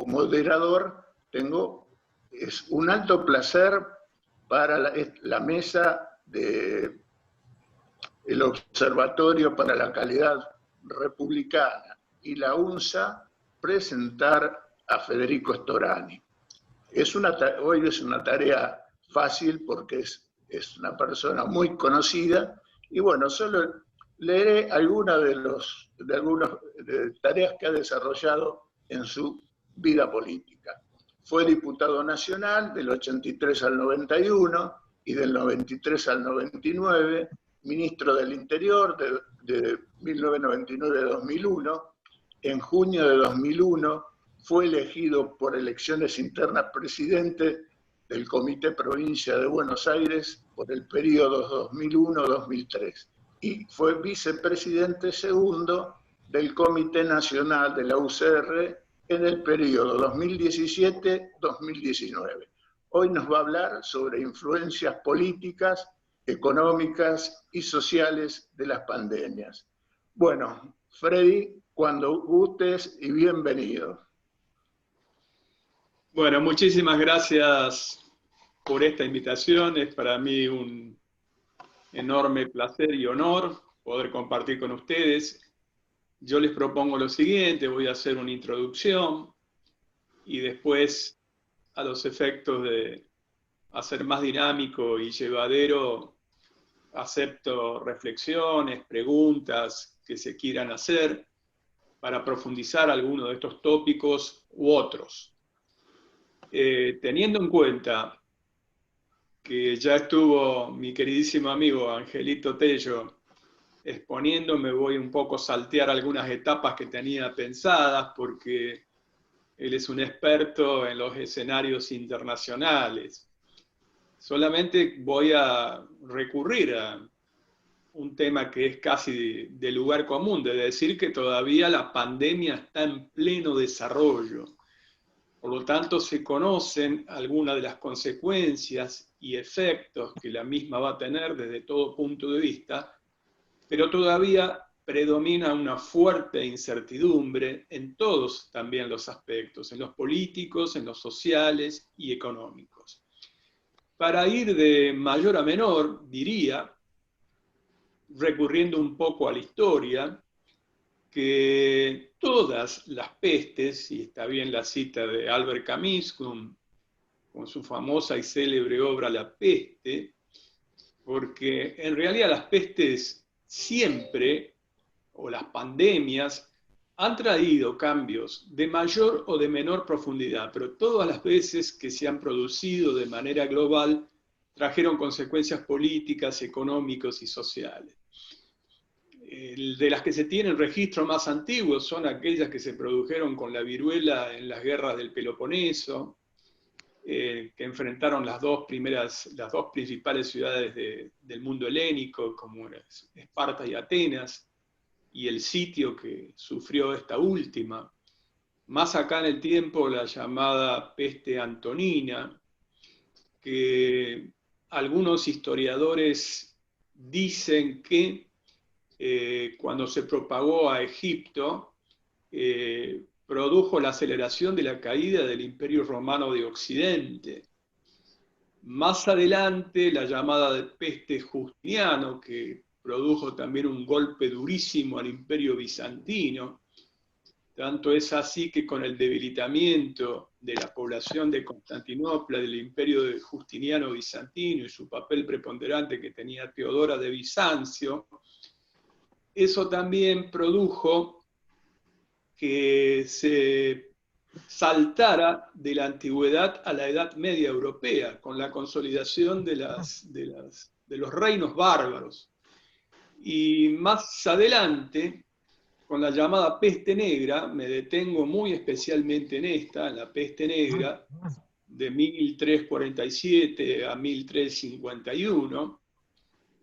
como moderador es un alto placer para la mesa del Observatorio para la Calidad Republicana y la UNSA presentar a Federico Storani. Hoy es una tarea fácil porque es una persona muy conocida y bueno, solo leeré algunas de tareas que ha desarrollado en su vida política. Fue diputado nacional del 83 al 91 y del 93 al 99, ministro del Interior de 1999 a 2001. En junio de 2001 fue elegido por elecciones internas presidente del Comité Provincia de Buenos Aires por el periodo 2001-2003 y fue vicepresidente segundo del Comité Nacional de la UCR en el periodo 2017-2019. Hoy nos va a hablar sobre influencias políticas, económicas y sociales de las pandemias. Bueno, Freddy, cuando gustes y bienvenido. Bueno, muchísimas gracias por esta invitación. Es para mí un enorme placer y honor poder compartir con ustedes. Yo les propongo lo siguiente, voy a hacer una introducción y después, a los efectos de hacer más dinámico y llevadero, acepto reflexiones, preguntas que se quieran hacer para profundizar alguno de estos tópicos u otros. Teniendo en cuenta que ya estuvo mi queridísimo amigo Angelito Tello exponiéndome, voy un poco a saltear algunas etapas que tenía pensadas, porque él es un experto en los escenarios internacionales. Solamente voy a recurrir a un tema que es casi de lugar común, de decir que todavía la pandemia está en pleno desarrollo. Por lo tanto, se conocen algunas de las consecuencias y efectos que la misma va a tener desde todo punto de vista, pero todavía predomina una fuerte incertidumbre en todos también los aspectos, en los políticos, en los sociales y económicos. Para ir de mayor a menor, diría, recurriendo un poco a la historia, que todas las pestes, y está bien la cita de Albert Camus con su famosa y célebre obra La peste, porque en realidad las pestes siempre, o las pandemias, han traído cambios de mayor o de menor profundidad, pero todas las veces que se han producido de manera global trajeron consecuencias políticas, económicas y sociales. De las que se tienen registros más antiguos son aquellas que se produjeron con la viruela en las guerras del Peloponeso, que enfrentaron las dos principales ciudades del mundo helénico, como Esparta y Atenas, y el sitio que sufrió esta última. Más acá en el tiempo, la llamada peste antonina, que algunos historiadores dicen que cuando se propagó a Egipto, produjo la aceleración de la caída del Imperio Romano de Occidente. Más adelante, la llamada de peste Justiniano, que produjo también un golpe durísimo al Imperio Bizantino. Tanto es así que con el debilitamiento de la población de Constantinopla, del Imperio de Justiniano Bizantino y su papel preponderante que tenía Teodora de Bizancio, eso también produjo que se saltara de la antigüedad a la Edad Media europea, con la consolidación de los reinos bárbaros. Y más adelante, con la llamada peste negra, me detengo muy especialmente en esta, en la peste negra, de 1347 a 1351,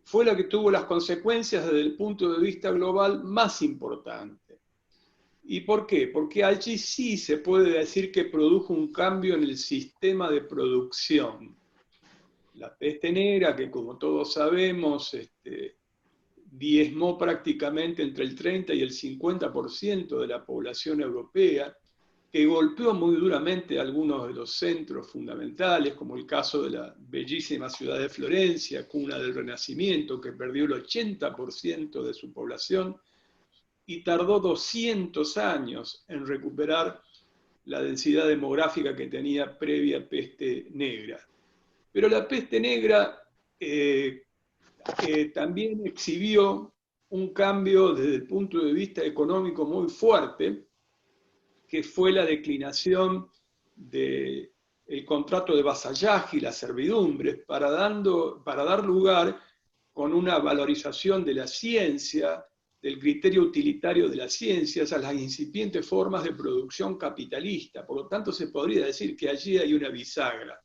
fue la que tuvo las consecuencias desde el punto de vista global más importantes. ¿Y por qué? Porque allí sí se puede decir que produjo un cambio en el sistema de producción. La peste negra, que como todos sabemos, diezmó prácticamente entre el 30 y el 50% de la población europea, que golpeó muy duramente algunos de los centros fundamentales, como el caso de la bellísima ciudad de Florencia, cuna del Renacimiento, que perdió el 80% de su población y tardó 200 años en recuperar la densidad demográfica que tenía previa peste negra. Pero la peste negra también exhibió un cambio desde el punto de vista económico muy fuerte, que fue la declinación del contrato de vasallaje y la servidumbre, para dar lugar con una valorización de la ciencia, del criterio utilitario de las ciencias, a las incipientes formas de producción capitalista. Por lo tanto, se podría decir que allí hay una bisagra.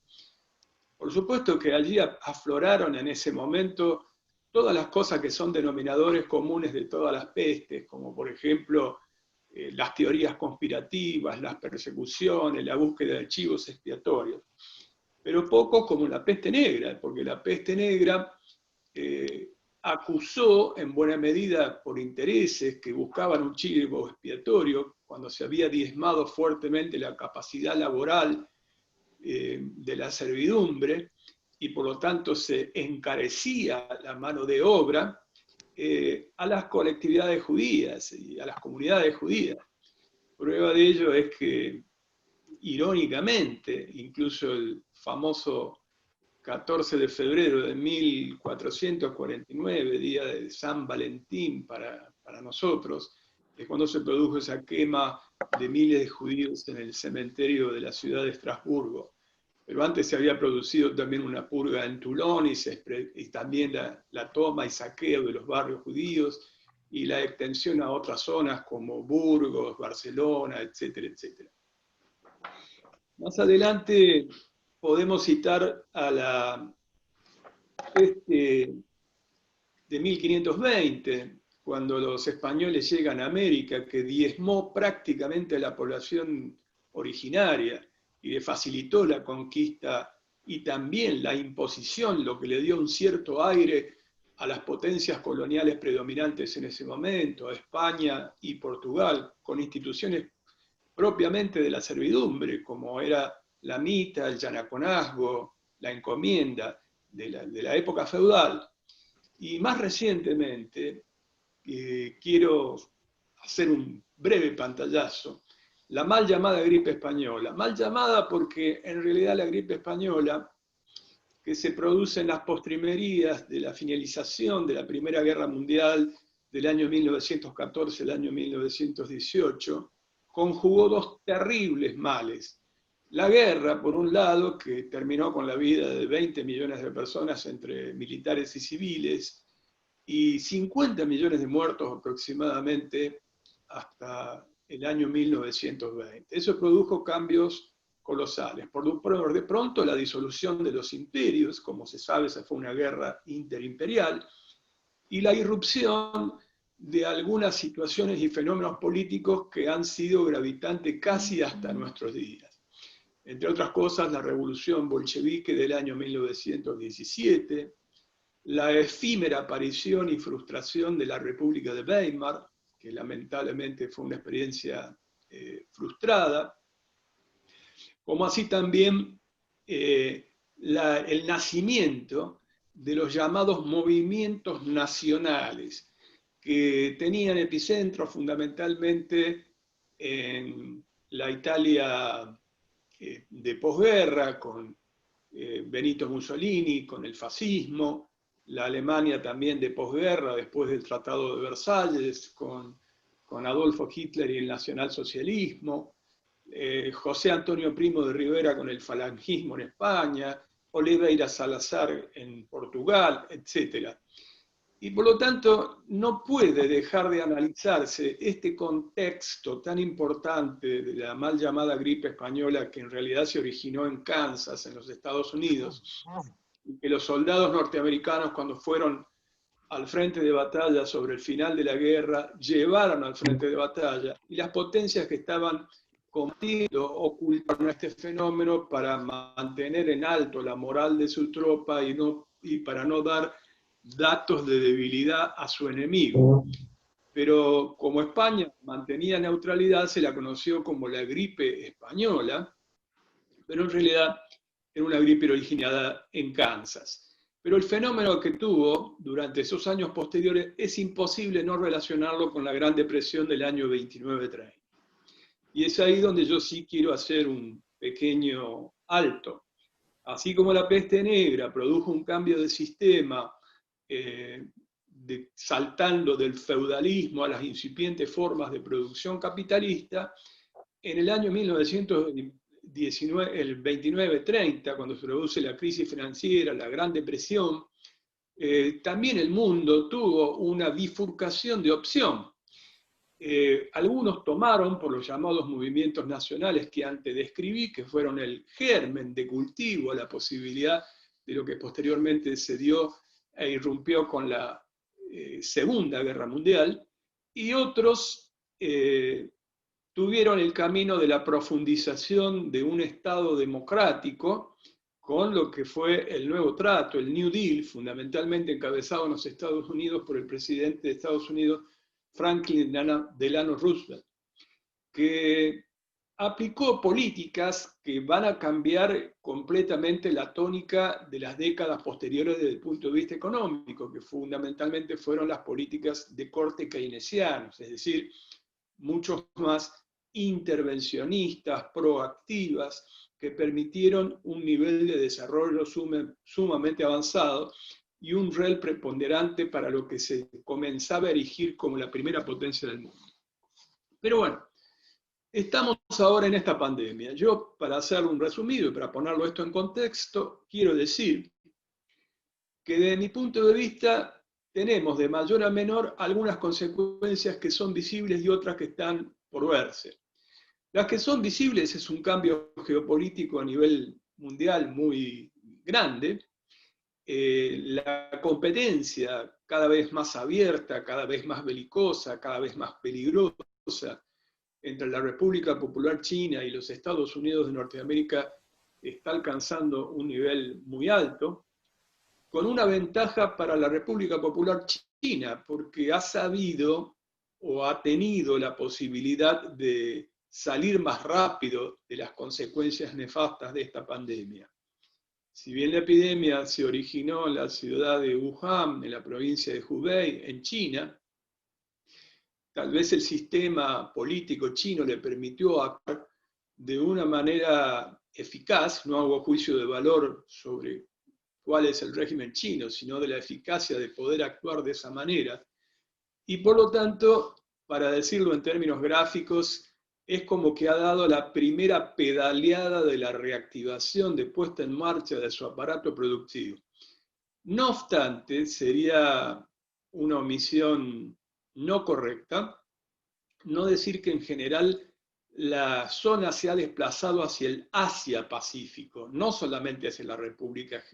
Por supuesto que allí afloraron en ese momento todas las cosas que son denominadores comunes de todas las pestes, como por ejemplo las teorías conspirativas, las persecuciones, la búsqueda de chivos expiatorios. Pero poco como la peste negra, porque la peste negra acusó en buena medida por intereses que buscaban un chivo expiatorio, cuando se había diezmado fuertemente la capacidad laboral de la servidumbre, y por lo tanto se encarecía la mano de obra a las colectividades judías y a las comunidades judías. Prueba de ello es que, irónicamente, incluso el famoso 14 de febrero de 1449, día de San Valentín para nosotros, es cuando se produjo esa quema de miles de judíos en el cementerio de la ciudad de Estrasburgo. Pero antes se había producido también una purga en Toulon y también la toma y saqueo de los barrios judíos y la extensión a otras zonas como Burgos, Barcelona, etcétera, etcétera. Más adelante podemos citar a la peste de 1520, cuando los españoles llegan a América, que diezmó prácticamente a la población originaria y le facilitó la conquista y también la imposición, lo que le dio un cierto aire a las potencias coloniales predominantes en ese momento, a España y Portugal, con instituciones propiamente de la servidumbre, como era la mita, el yanaconazgo, la encomienda de la época feudal. Y más recientemente, quiero hacer un breve pantallazo, la mal llamada gripe española. Mal llamada porque en realidad la gripe española, que se produce en las postrimerías de la finalización de la Primera Guerra Mundial del año 1914 al año 1918, conjugó dos terribles males. La guerra, por un lado, que terminó con la vida de 20 millones de personas entre militares y civiles, y 50 millones de muertos aproximadamente hasta el año 1920. Eso produjo cambios colosales. De pronto, la disolución de los imperios, como se sabe, esa fue una guerra interimperial, y la irrupción de algunas situaciones y fenómenos políticos que han sido gravitantes casi hasta nuestros días. Entre otras cosas, la revolución bolchevique del año 1917, la efímera aparición y frustración de la República de Weimar, que lamentablemente fue una experiencia frustrada, como así también el nacimiento de los llamados movimientos nacionales, que tenían epicentro fundamentalmente en la Italia de posguerra, con Benito Mussolini, con el fascismo, la Alemania también de posguerra, después del Tratado de Versalles, con Adolfo Hitler y el nacionalsocialismo, José Antonio Primo de Rivera con el falangismo en España, Oliveira Salazar en Portugal, etc. Y por lo tanto, no puede dejar de analizarse este contexto tan importante de la mal llamada gripe española, que en realidad se originó en Kansas, en los Estados Unidos, y que los soldados norteamericanos, cuando fueron al frente de batalla sobre el final de la guerra, llevaron al frente de batalla, y las potencias que estaban combatiendo ocultaron este fenómeno para mantener en alto la moral de su tropa y para no dar datos de debilidad a su enemigo. pero como España mantenía neutralidad, se la conoció como la gripe española, pero en realidad era una gripe originada en Kansas. Pero el fenómeno que tuvo durante esos años posteriores es imposible no relacionarlo con la Gran Depresión del año 29-30. Y es ahí donde yo sí quiero hacer un pequeño alto. Así como la peste negra produjo un cambio de sistema, saltando del feudalismo a las incipientes formas de producción capitalista, en el año 1919, el 29-30, cuando se produce la crisis financiera, la Gran Depresión, también el mundo tuvo una bifurcación de opción. Algunos tomaron por los llamados movimientos nacionales que antes describí, que fueron el germen de cultivo a la posibilidad de lo que posteriormente se dio e irrumpió con la Segunda Guerra Mundial, y otros tuvieron el camino de la profundización de un Estado democrático con lo que fue el nuevo trato, el New Deal, fundamentalmente encabezado en los Estados Unidos por el presidente de Estados Unidos, Franklin Delano Roosevelt, que aplicó políticas que van a cambiar completamente la tónica de las décadas posteriores desde el punto de vista económico, que fundamentalmente fueron las políticas de corte keynesiano, es decir, mucho más intervencionistas, proactivas, que permitieron un nivel de desarrollo sumamente avanzado y un rol preponderante para lo que se comenzaba a erigir como la primera potencia del mundo. Pero bueno, estamos ahora en esta pandemia. Yo, para hacer un resumido y para ponerlo esto en contexto, quiero decir que desde mi punto de vista tenemos de mayor a menor algunas consecuencias que son visibles y otras que están por verse. Las que son visibles es un cambio geopolítico a nivel mundial muy grande, la competencia cada vez más abierta, cada vez más belicosa, cada vez más peligrosa entre la República Popular China y los Estados Unidos de Norteamérica está alcanzando un nivel muy alto, con una ventaja para la República Popular China, porque ha sabido o ha tenido la posibilidad de salir más rápido de las consecuencias nefastas de esta pandemia. Si bien la epidemia se originó en la ciudad de Wuhan, en la provincia de Hubei, en China, tal vez el sistema político chino le permitió actuar de una manera eficaz, no hago juicio de valor sobre cuál es el régimen chino, sino de la eficacia de poder actuar de esa manera. Y por lo tanto, para decirlo en términos gráficos, es como que ha dado la primera pedaleada de la reactivación de puesta en marcha de su aparato productivo. No obstante, sería una omisión no correcta no decir que en general la zona se ha desplazado hacia el Asia-Pacífico, no solamente hacia la República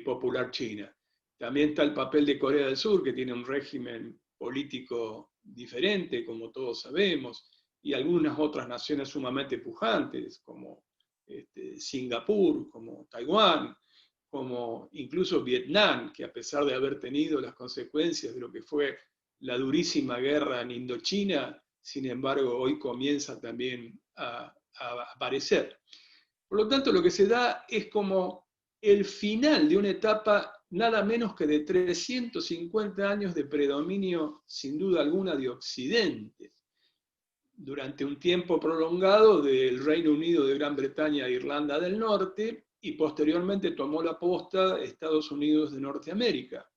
Popular China. También está el papel de Corea del Sur, que tiene un régimen político diferente, como todos sabemos, y algunas otras naciones sumamente pujantes, como Singapur, como Taiwán, como incluso Vietnam, que a pesar de haber tenido las consecuencias de lo que fue la durísima guerra en Indochina, sin embargo, hoy comienza también a aparecer. Por lo tanto, lo que se da es como el final de una etapa nada menos que de 350 años de predominio, sin duda alguna, de Occidente, durante un tiempo prolongado del Reino Unido de Gran Bretaña e Irlanda del Norte, y posteriormente tomó la posta Estados Unidos de Norteamérica.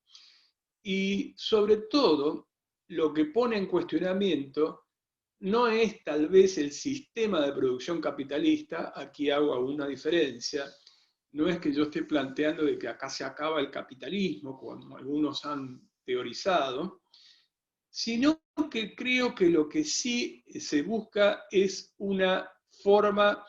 Y sobre todo, lo que pone en cuestionamiento no es tal vez el sistema de producción capitalista, aquí hago una diferencia, no es que yo esté planteando de que acá se acaba el capitalismo, como algunos han teorizado, sino que creo que lo que sí se busca es una forma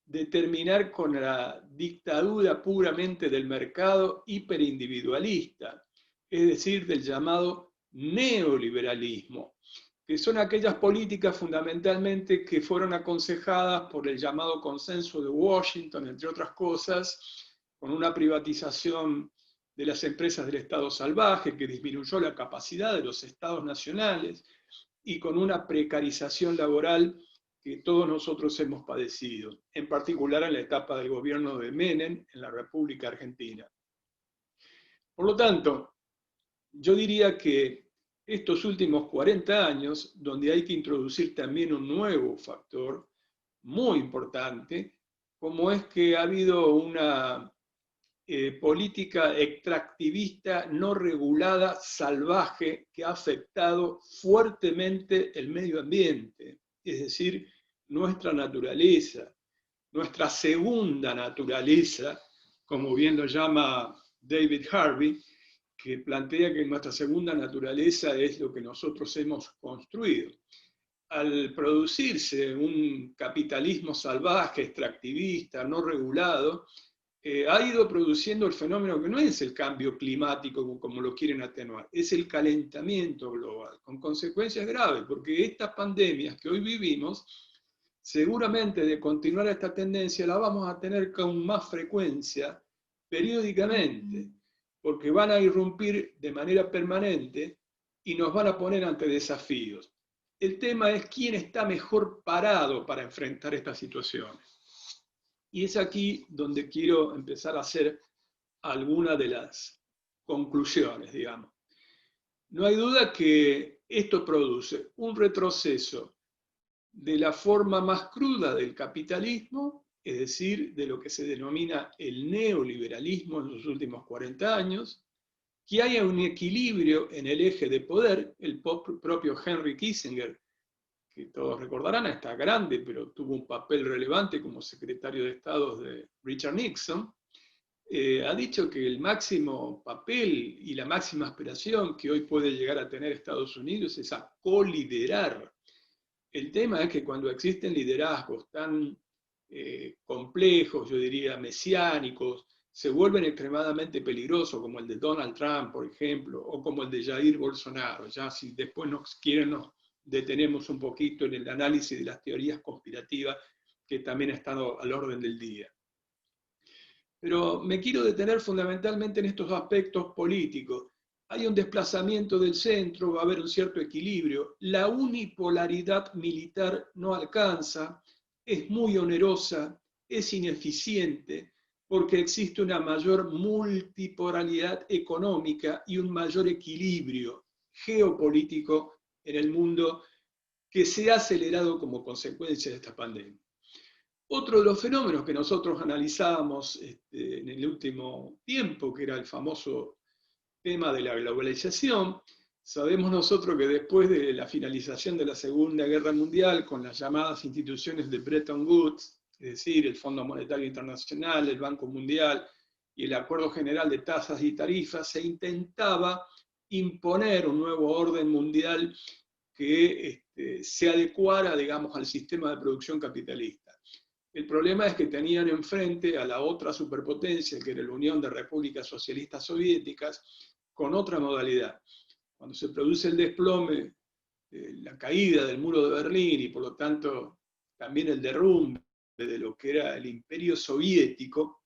de terminar con la dictadura puramente del mercado hiperindividualista, es decir, del llamado neoliberalismo, que son aquellas políticas fundamentalmente que fueron aconsejadas por el llamado consenso de Washington, entre otras cosas, con una privatización de las empresas del Estado salvaje, que disminuyó la capacidad de los Estados nacionales, y con una precarización laboral que todos nosotros hemos padecido, en particular en la etapa del gobierno de Menem en la República Argentina. Por lo tanto, yo diría que estos últimos 40 años, donde hay que introducir también un nuevo factor muy importante, como es que ha habido una política extractivista no regulada, salvaje, que ha afectado fuertemente el medio ambiente, es decir, nuestra naturaleza, nuestra segunda naturaleza, como bien lo llama David Harvey, que plantea que nuestra segunda naturaleza es lo que nosotros hemos construido. Al producirse un capitalismo salvaje, extractivista, no regulado, ha ido produciendo el fenómeno que no es el cambio climático como lo quieren atenuar, es el calentamiento global, con consecuencias graves, porque estas pandemias que hoy vivimos, seguramente de continuar esta tendencia la vamos a tener con más frecuencia, periódicamente, porque van a irrumpir de manera permanente y nos van a poner ante desafíos. El tema es quién está mejor parado para enfrentar estas situaciones. Y es aquí donde quiero empezar a hacer algunas de las conclusiones, digamos. No hay duda que esto produce un retroceso de la forma más cruda del capitalismo, es decir, de lo que se denomina el neoliberalismo en los últimos 40 años, que haya un equilibrio en el eje de poder. El propio Henry Kissinger, que todos recordarán, está grande, pero tuvo un papel relevante como secretario de Estado de Richard Nixon, ha dicho que el máximo papel y la máxima aspiración que hoy puede llegar a tener Estados Unidos es a coliderar. El tema es que cuando existen liderazgos tan complejos, yo diría mesiánicos, se vuelven extremadamente peligrosos, como el de Donald Trump, por ejemplo, o como el de Jair Bolsonaro. Ya si después nos detenemos un poquito en el análisis de las teorías conspirativas que también están al orden del día. Pero me quiero detener fundamentalmente en estos aspectos políticos. Hay un desplazamiento del centro, va a haber un cierto equilibrio. La unipolaridad militar no alcanza, es muy onerosa, es ineficiente, porque existe una mayor multipolaridad económica y un mayor equilibrio geopolítico en el mundo que se ha acelerado como consecuencia de esta pandemia. Otro de los fenómenos que nosotros analizábamos en el último tiempo, que era el famoso tema de la globalización, sabemos nosotros que después de la finalización de la Segunda Guerra Mundial, con las llamadas instituciones de Bretton Woods, es decir, el Fondo Monetario Internacional, el Banco Mundial y el Acuerdo General de Tasas y Tarifas, se intentaba imponer un nuevo orden mundial que se adecuara, digamos, al sistema de producción capitalista. El problema es que tenían enfrente a la otra superpotencia, que era la Unión de Repúblicas Socialistas Soviéticas, con otra modalidad. Cuando se produce el desplome, la caída del muro de Berlín y por lo tanto también el derrumbe de lo que era el imperio soviético,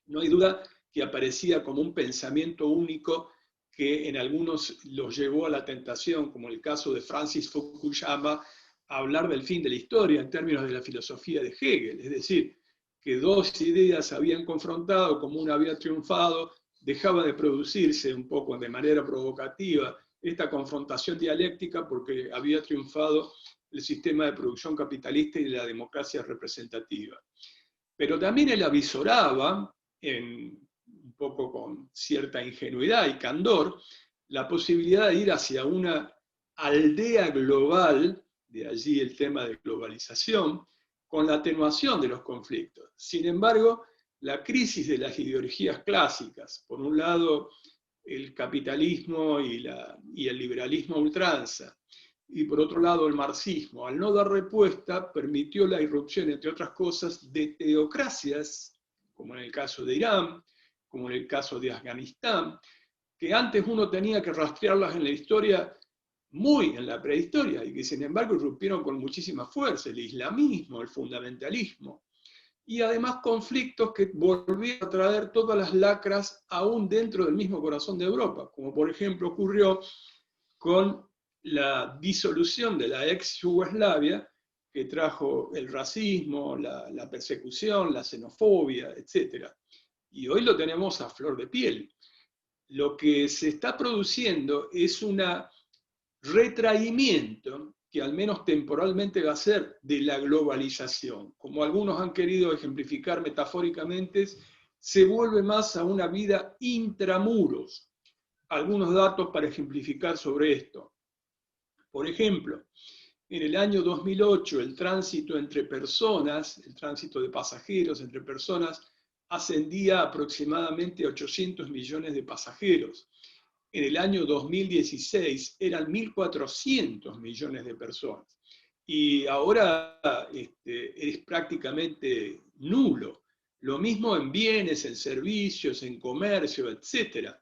no hay duda que aparecía como un pensamiento único que en algunos los llevó a la tentación, como el caso de Francis Fukuyama, a hablar del fin de la historia en términos de la filosofía de Hegel, es decir, que dos ideas habían confrontado, como una había triunfado, dejaba de producirse un poco de manera provocativa esta confrontación dialéctica porque había triunfado el sistema de producción capitalista y la democracia representativa. Pero también él avisoraba, un poco con cierta ingenuidad y candor, la posibilidad de ir hacia una aldea global, de allí el tema de globalización, con la atenuación de los conflictos. Sin embargo, la crisis de las ideologías clásicas, por un lado el capitalismo y el liberalismo a ultranza, y por otro lado el marxismo, al no dar respuesta, permitió la irrupción, entre otras cosas, de teocracias, como en el caso de Irán, como en el caso de Afganistán, que antes uno tenía que rastrearlas en la historia, muy en la prehistoria, y que sin embargo irrumpieron con muchísima fuerza, el islamismo, el fundamentalismo. y además conflictos que volvieron a traer todas las lacras aún dentro del mismo corazón de Europa, como por ejemplo ocurrió con la disolución de la ex Yugoslavia, que trajo el racismo, la persecución, la xenofobia, etc. Y hoy lo tenemos a flor de piel. Lo que se está produciendo es un retraimiento, que al menos temporalmente va a ser, de la globalización. Como algunos han querido ejemplificar metafóricamente, se vuelve más a una vida intramuros. Algunos datos para ejemplificar sobre esto. Por ejemplo, en el año 2008 el tránsito entre personas, el tránsito de pasajeros entre personas, ascendía aproximadamente a 800 millones de pasajeros. En el año 2016 eran 1.400 millones de personas. Y ahora es prácticamente nulo. Lo mismo en bienes, en servicios, en comercio, etc.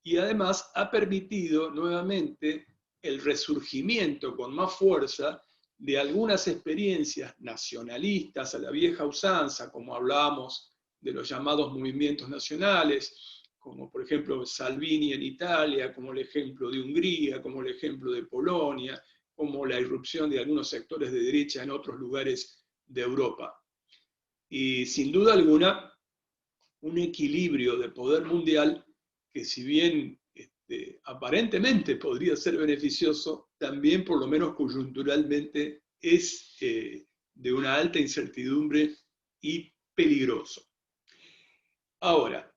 Y además ha permitido nuevamente el resurgimiento con más fuerza de algunas experiencias nacionalistas a la vieja usanza, como hablábamos de los llamados movimientos nacionales, como por ejemplo Salvini en Italia, como el ejemplo de Hungría, como el ejemplo de Polonia, como la irrupción de algunos sectores de derecha en otros lugares de Europa. Y sin duda alguna, un equilibrio de poder mundial que, si bien aparentemente podría ser beneficioso, también por lo menos coyunturalmente es de una alta incertidumbre y peligroso. Ahora,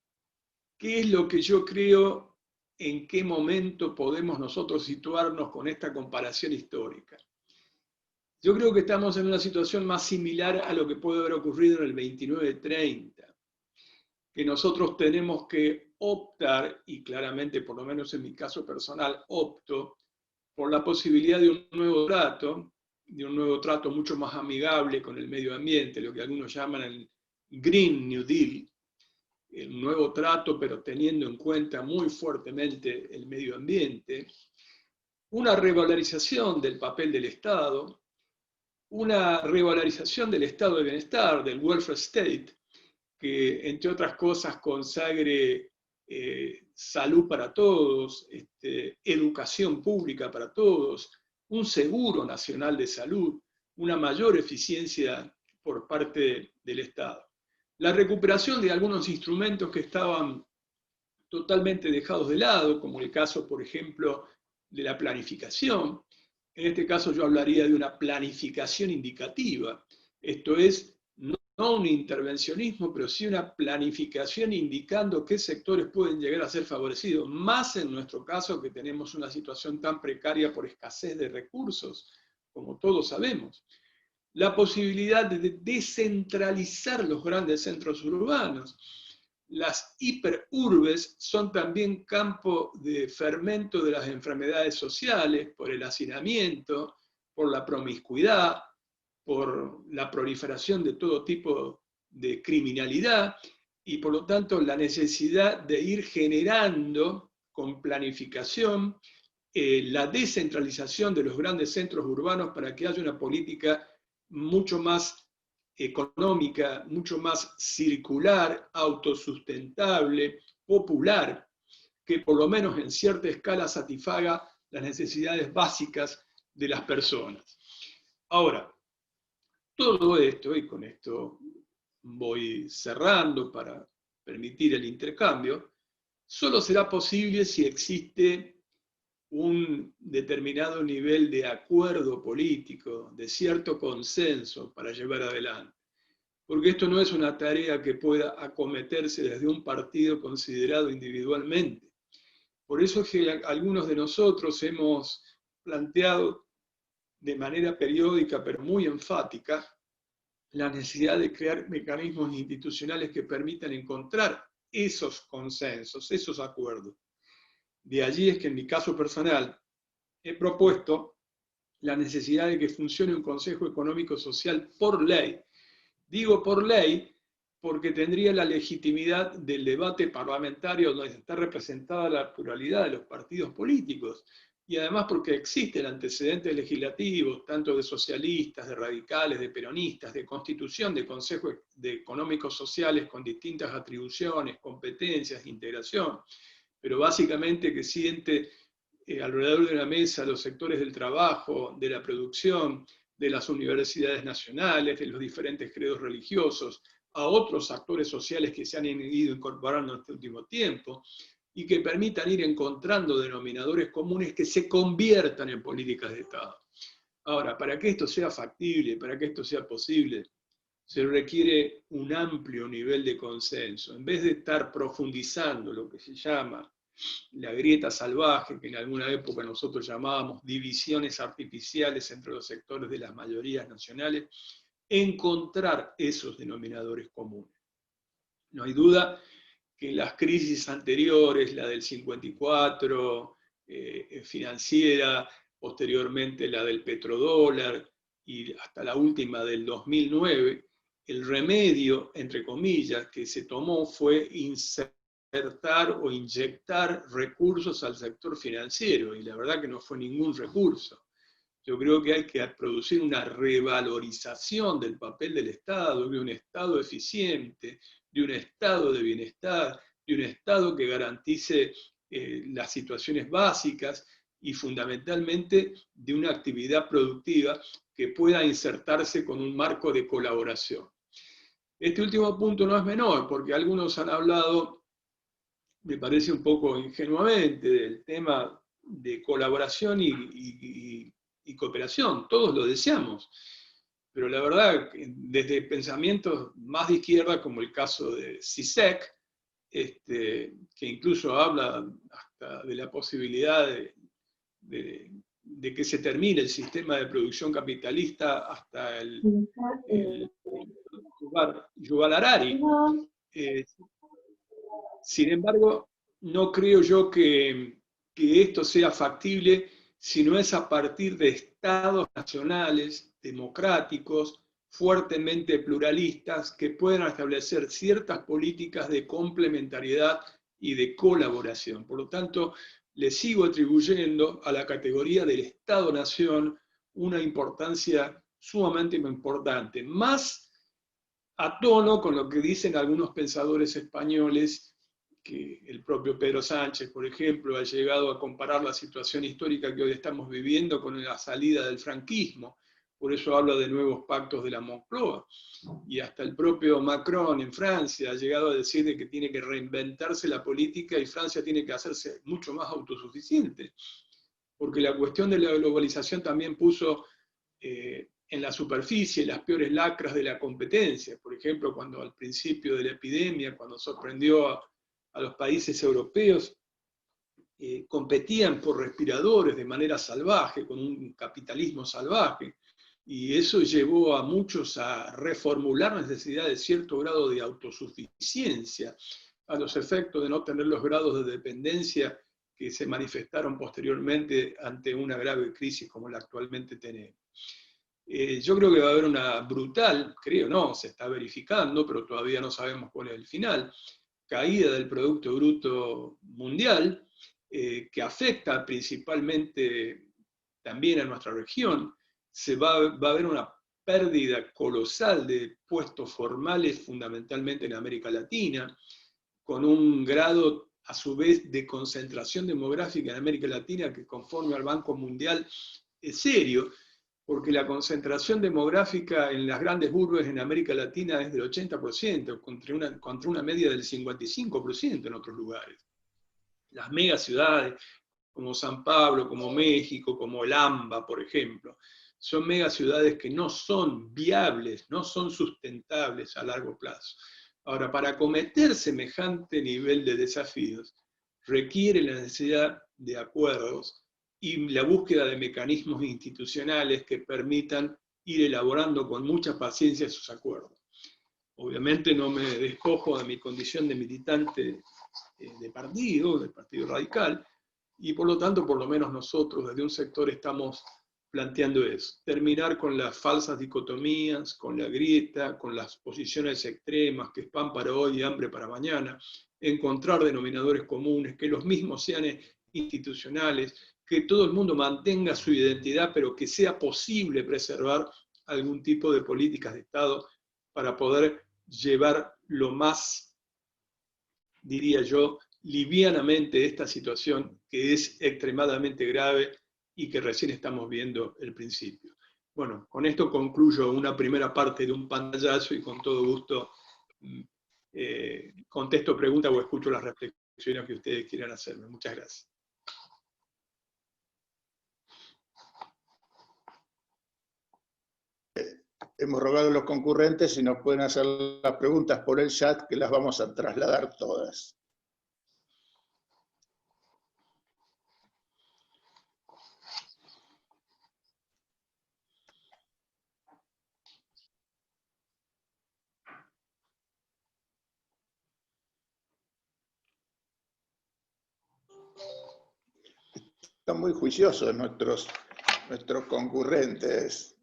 ¿qué es lo que yo creo? ¿En qué momento podemos nosotros situarnos con esta comparación histórica? Yo creo que estamos en una situación más similar a lo que puede haber ocurrido en el 29-30, que nosotros tenemos que optar, y claramente, por lo menos en mi caso personal, opto por la posibilidad de un nuevo trato mucho más amigable con el medio ambiente, lo que algunos llaman el Green New Deal, el nuevo trato, pero teniendo en cuenta muy fuertemente el medio ambiente, una revalorización del papel del Estado, una revalorización del estado de bienestar, del welfare state, que entre otras cosas consagre salud para todos, educación pública para todos, un seguro nacional de salud, una mayor eficiencia por parte del Estado. La recuperación de algunos instrumentos que estaban totalmente dejados de lado, como el caso, por ejemplo, de la planificación. En este caso yo hablaría de una planificación indicativa, esto es, no un intervencionismo, pero sí una planificación indicando qué sectores pueden llegar a ser favorecidos, más en nuestro caso que tenemos una situación tan precaria por escasez de recursos, como todos sabemos. La posibilidad de descentralizar los grandes centros urbanos. Las hiperurbes son también campo de fermento de las enfermedades sociales por el hacinamiento, por la promiscuidad, por la proliferación de todo tipo de criminalidad y por lo tanto la necesidad de ir generando con planificación la descentralización de los grandes centros urbanos para que haya una política mucho más económica, mucho más circular, autosustentable, popular, que por lo menos en cierta escala satisfaga las necesidades básicas de las personas. Ahora, todo esto, y con esto voy cerrando para permitir el intercambio, solo será posible si existe un determinado nivel de acuerdo político, de cierto consenso para llevar adelante. Porque esto no es una tarea que pueda acometerse desde un partido considerado individualmente. Por eso es que algunos de nosotros hemos planteado de manera periódica, pero muy enfática, la necesidad de crear mecanismos institucionales que permitan encontrar esos consensos, esos acuerdos. De allí es que en mi caso personal he propuesto la necesidad de que funcione un Consejo Económico Social por ley. Digo por ley porque tendría la legitimidad del debate parlamentario donde está representada la pluralidad de los partidos políticos, y además porque existen antecedentes legislativos, tanto de socialistas, de radicales, de peronistas, de constitución, de consejos de económicos sociales con distintas atribuciones, competencias, integración, pero básicamente que siente alrededor de una mesa los sectores del trabajo, de la producción, de las universidades nacionales, de los diferentes credos religiosos, a otros actores sociales que se han ido incorporando en este último tiempo, y que permitan ir encontrando denominadores comunes que se conviertan en políticas de Estado. Ahora, para que esto sea factible, para que esto sea posible, se requiere un amplio nivel de consenso. En vez de estar profundizando lo que se llama la grieta salvaje, que en alguna época nosotros llamábamos divisiones artificiales entre los sectores de las mayorías nacionales, encontrar esos denominadores comunes. No hay duda que las crisis anteriores, la del 54, financiera, posteriormente la del petrodólar y hasta la última del 2009, el remedio, entre comillas, que se tomó fue insertar o inyectar recursos al sector financiero, y la verdad que no fue ningún recurso. Yo creo que hay que producir una revalorización del papel del Estado, de un Estado eficiente, de un estado de bienestar, de un Estado que garantice las situaciones básicas y fundamentalmente de una actividad productiva que pueda insertarse con un marco de colaboración. Este último punto no es menor, porque algunos han hablado, me parece un poco ingenuamente, del tema de colaboración y cooperación. Todos lo deseamos. Pero la verdad, desde pensamientos más de izquierda, como el caso de Zizek, que incluso habla hasta de la posibilidad de que se termine el sistema de producción capitalista hasta el Yuval Harari. Sin embargo, no creo yo que esto sea factible si no es a partir de estados nacionales, democráticos, fuertemente pluralistas, que puedan establecer ciertas políticas de complementariedad y de colaboración. Por lo tanto, le sigo atribuyendo a la categoría del Estado-Nación una importancia sumamente importante, más a tono con lo que dicen algunos pensadores españoles, que el propio Pedro Sánchez, por ejemplo, ha llegado a comparar la situación histórica que hoy estamos viviendo con la salida del franquismo. Por eso habla de nuevos pactos de la Moncloa. Y hasta el propio Macron en Francia ha llegado a decir de que tiene que reinventarse la política y Francia tiene que hacerse mucho más autosuficiente. Porque la cuestión de la globalización también puso en la superficie las peores lacras de la competencia. Por ejemplo, cuando al principio de la epidemia, cuando sorprendió a los países europeos, competían por respiradores de manera salvaje, con un capitalismo salvaje, y eso llevó a muchos a reformular la necesidad de cierto grado de autosuficiencia, a los efectos de no tener los grados de dependencia que se manifestaron posteriormente ante una grave crisis como la actualmente tenemos. Yo creo que va a haber una brutal, creo no, se está verificando, pero todavía no sabemos cuál es el final, caída del Producto Bruto Mundial, que afecta principalmente también a nuestra región. Va a haber una pérdida colosal de puestos formales, fundamentalmente en América Latina, con un grado a su vez de concentración demográfica en América Latina que conforme al Banco Mundial es serio, porque la concentración demográfica en las grandes urbes en América Latina es del 80%, contra una media del 55% en otros lugares. Las megaciudades, como San Pablo, como México, como el AMBA, por ejemplo, son megaciudades que no son viables, no son sustentables a largo plazo. Ahora, para acometer semejante nivel de desafíos, requiere la necesidad de acuerdos y la búsqueda de mecanismos institucionales que permitan ir elaborando con mucha paciencia esos acuerdos. Obviamente no me despojo de mi condición de militante de partido, del Partido Radical, y por lo tanto, por lo menos nosotros desde un sector estamos planteando eso, terminar con las falsas dicotomías, con la grieta, con las posiciones extremas, que es pan para hoy y hambre para mañana, encontrar denominadores comunes, que los mismos sean institucionales, que todo el mundo mantenga su identidad, pero que sea posible preservar algún tipo de políticas de Estado para poder llevar lo más, diría yo, livianamente esta situación que es extremadamente grave y que recién estamos viendo el principio. Bueno, con esto concluyo una primera parte de un pantallazo y con todo gusto contesto preguntas o escucho las reflexiones que ustedes quieran hacerme. Muchas gracias. Hemos rogado a los concurrentes si nos pueden hacer las preguntas por el chat, que las vamos a trasladar todas. Están muy juiciosos nuestros concurrentes.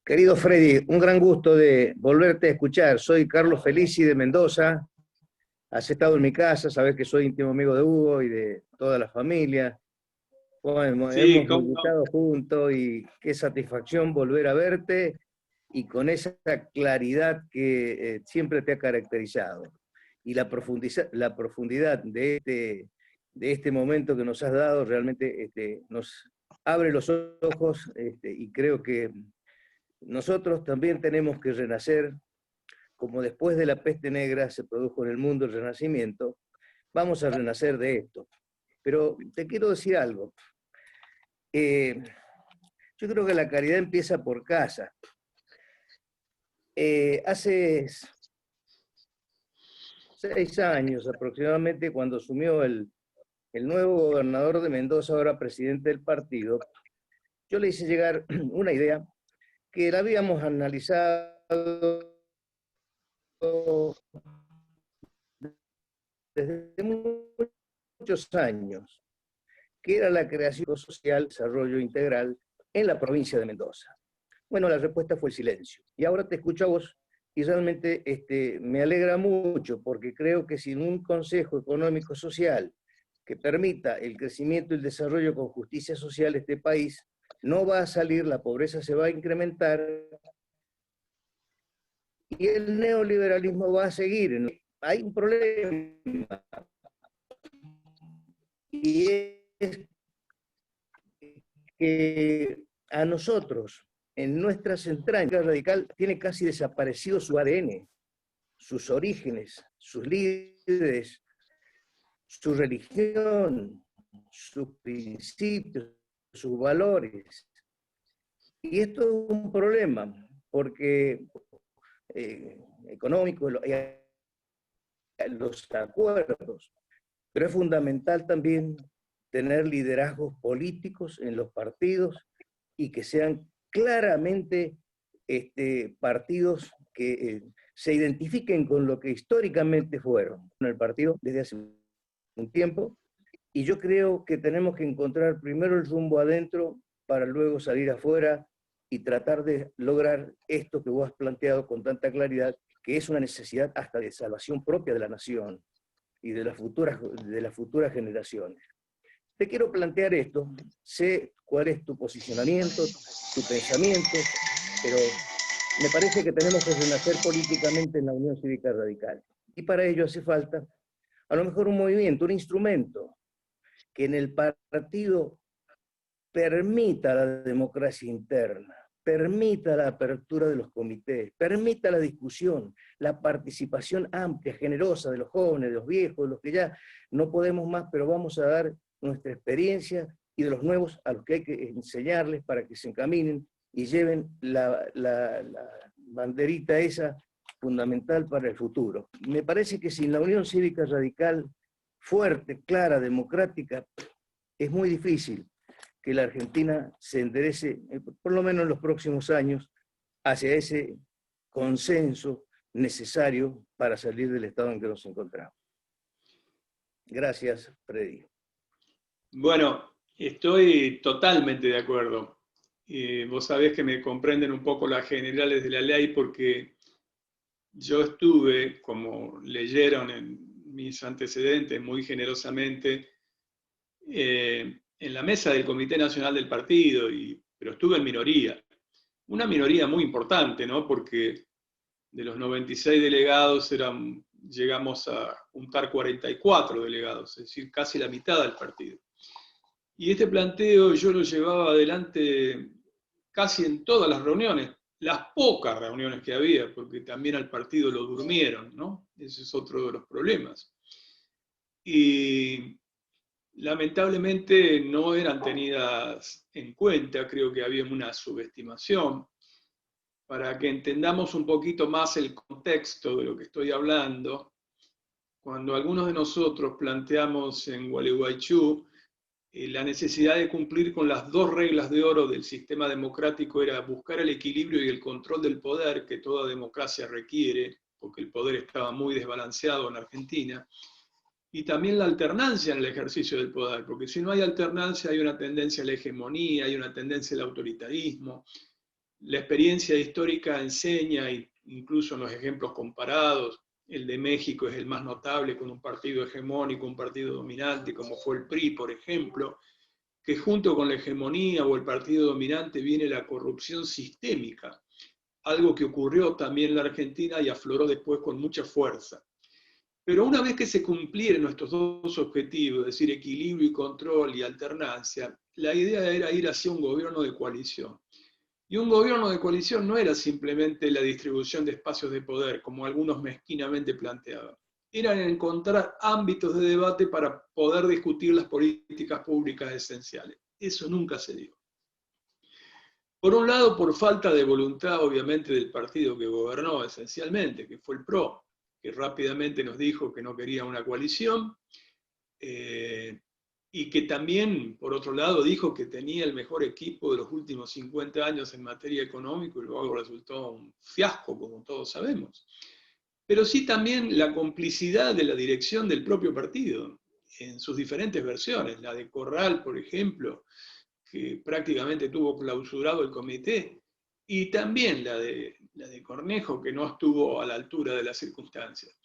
Querido Freddy, un gran gusto de volverte a escuchar. Soy Carlos Felici de Mendoza. Has estado en mi casa, sabes que soy íntimo amigo de Hugo y de toda la familia. Bueno, Sí, hemos militado juntos y qué satisfacción volver a verte y con esa claridad que siempre te ha caracterizado. Y la profundidad de este momento que nos has dado realmente nos abre los ojos y creo que nosotros también tenemos que renacer, como después de la peste negra se produjo en el mundo el renacimiento, vamos a renacer de esto. Pero te quiero decir algo. Yo creo que la caridad empieza por casa. Hace 6 años aproximadamente, cuando asumió el nuevo gobernador de Mendoza, ahora presidente del partido, yo le hice llegar una idea que la habíamos analizado desde muchos años, que era la creación social, desarrollo integral en la provincia de Mendoza. Bueno, la respuesta fue el silencio. Y ahora te escucho a vos y realmente me alegra mucho porque creo que sin un Consejo Económico Social que permita el crecimiento y el desarrollo con justicia social este país, no va a salir, la pobreza se va a incrementar y el neoliberalismo va a seguir. Hay un problema y es que a nosotros, en nuestras entrañas, radical tiene casi desaparecido su ADN, sus orígenes, sus líderes, su religión, sus principios, sus valores. Y esto es un problema, porque económico, los acuerdos, pero es fundamental también tener liderazgos políticos en los partidos y que sean claramente partidos que se identifiquen con lo que históricamente fueron el partido desde hace un tiempo, y yo creo que tenemos que encontrar primero el rumbo adentro para luego salir afuera y tratar de lograr esto que vos has planteado con tanta claridad, que es una necesidad hasta de salvación propia de la nación y de las futuras generaciones. Te quiero plantear esto, sé cuál es tu posicionamiento, tu pensamiento, pero me parece que tenemos que renacer políticamente en la Unión Cívica Radical. Y para ello hace falta, a lo mejor, un movimiento, un instrumento, que en el partido permita la democracia interna, permita la apertura de los comités, permita la discusión, la participación amplia, generosa de los jóvenes, de los viejos, de los que ya no podemos más, pero vamos a dar nuestra experiencia, y de los nuevos a los que hay que enseñarles para que se encaminen y lleven la banderita esa fundamental para el futuro. Me parece que sin la Unión Cívica Radical fuerte, clara, democrática, es muy difícil que la Argentina se enderece, por lo menos en los próximos años, hacia ese consenso necesario para salir del estado en que nos encontramos. Gracias, Freddy. Bueno, estoy totalmente de acuerdo. Vos sabés que me comprenden un poco las generales de la ley porque yo estuve, como leyeron en mis antecedentes muy generosamente, en la mesa del Comité Nacional del Partido, pero estuve en minoría. Una minoría muy importante, ¿no? Porque de los 96 delegados llegamos a juntar 44 delegados, es decir, casi la mitad del partido. Y este planteo yo lo llevaba adelante casi en todas las reuniones, las pocas reuniones que había, porque también al partido lo durmieron, ¿no? Ese es otro de los problemas. Y lamentablemente no eran tenidas en cuenta, creo que había una subestimación. Para que entendamos un poquito más el contexto de lo que estoy hablando, cuando algunos de nosotros planteamos en Gualeguaychú la necesidad de cumplir con las dos reglas de oro del sistema democrático, era buscar el equilibrio y el control del poder que toda democracia requiere, porque el poder estaba muy desbalanceado en Argentina, y también la alternancia en el ejercicio del poder, porque si no hay alternancia hay una tendencia a la hegemonía, hay una tendencia al autoritarismo. La experiencia histórica enseña, incluso en los ejemplos comparados, el de México es el más notable, con un partido hegemónico, un partido dominante, como fue el PRI, por ejemplo, que junto con la hegemonía o el partido dominante viene la corrupción sistémica, algo que ocurrió también en la Argentina y afloró después con mucha fuerza. Pero una vez que se cumplieron nuestros dos objetivos, es decir, equilibrio y control y alternancia, la idea era ir hacia un gobierno de coalición. Y un gobierno de coalición no era simplemente la distribución de espacios de poder, como algunos mezquinamente planteaban. Era encontrar ámbitos de debate para poder discutir las políticas públicas esenciales. Eso nunca se dio. Por un lado, por falta de voluntad, obviamente, del partido que gobernó esencialmente, que fue el PRO, que rápidamente nos dijo que no quería una coalición, y que también, por otro lado, dijo que tenía el mejor equipo de los últimos 50 años en materia económica, y luego resultó un fiasco, como todos sabemos. Pero sí también la complicidad de la dirección del propio partido, en sus diferentes versiones, la de Corral, por ejemplo, que prácticamente tuvo clausurado el comité, y también la de Cornejo, que no estuvo a la altura de las circunstancias.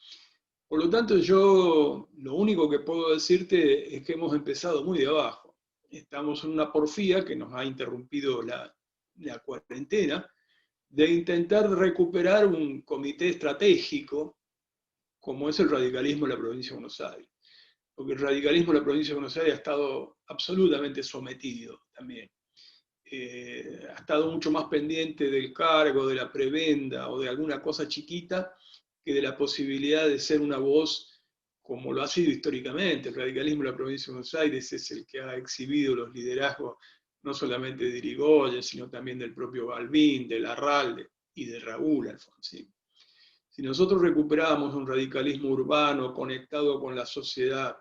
Por lo tanto, yo lo único que puedo decirte es que hemos empezado muy de abajo. Estamos en una porfía que nos ha interrumpido la cuarentena, de intentar recuperar un comité estratégico como es el radicalismo en la provincia de Buenos Aires. Porque el radicalismo en la provincia de Buenos Aires ha estado absolutamente sometido también. Ha estado mucho más pendiente del cargo, de la prebenda o de alguna cosa chiquita, que de la posibilidad de ser una voz como lo ha sido históricamente. El radicalismo de la provincia de Buenos Aires es el que ha exhibido los liderazgos no solamente de Irigoyen, sino también del propio Balbín, de Larralde y de Raúl Alfonsín. Si nosotros recuperamos un radicalismo urbano conectado con la sociedad,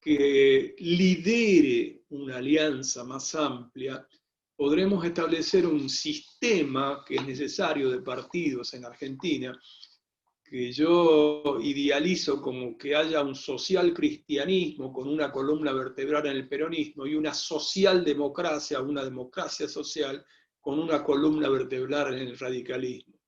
que lidere una alianza más amplia, podremos establecer un sistema que es necesario de partidos en Argentina, que yo idealizo como que haya un social cristianismo con una columna vertebral en el peronismo y una socialdemocracia, una democracia social con una columna vertebral en el radicalismo.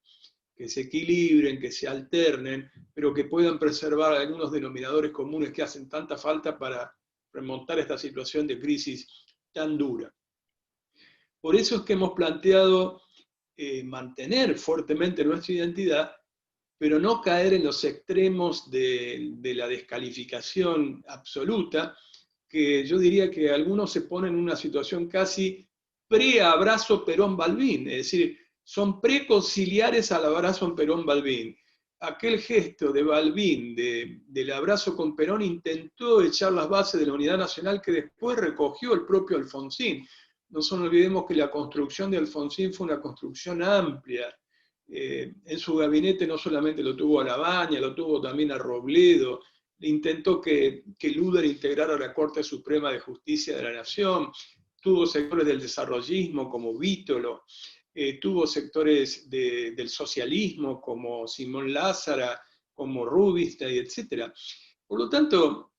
Que se equilibren, que se alternen, pero que puedan preservar algunos denominadores comunes que hacen tanta falta para remontar esta situación de crisis tan dura. Por eso es que hemos planteado mantener fuertemente nuestra identidad, pero no caer en los extremos de la descalificación absoluta, que yo diría que algunos se ponen en una situación casi pre-abrazo Perón-Balbín, es decir, son preconciliares al abrazo en Perón-Balbín. Aquel gesto de Balbín, del abrazo con Perón, intentó echar las bases de la unidad nacional que después recogió el propio Alfonsín. No nos olvidemos que la construcción de Alfonsín fue una construcción amplia. En su gabinete no solamente lo tuvo a Labaña, lo tuvo también a Robledo, intentó que Luder integrara la Corte Suprema de Justicia de la Nación, tuvo sectores del desarrollismo como Vítolo, tuvo sectores del socialismo como Simón Lázara, como Rubinstein, etc. Por lo tanto,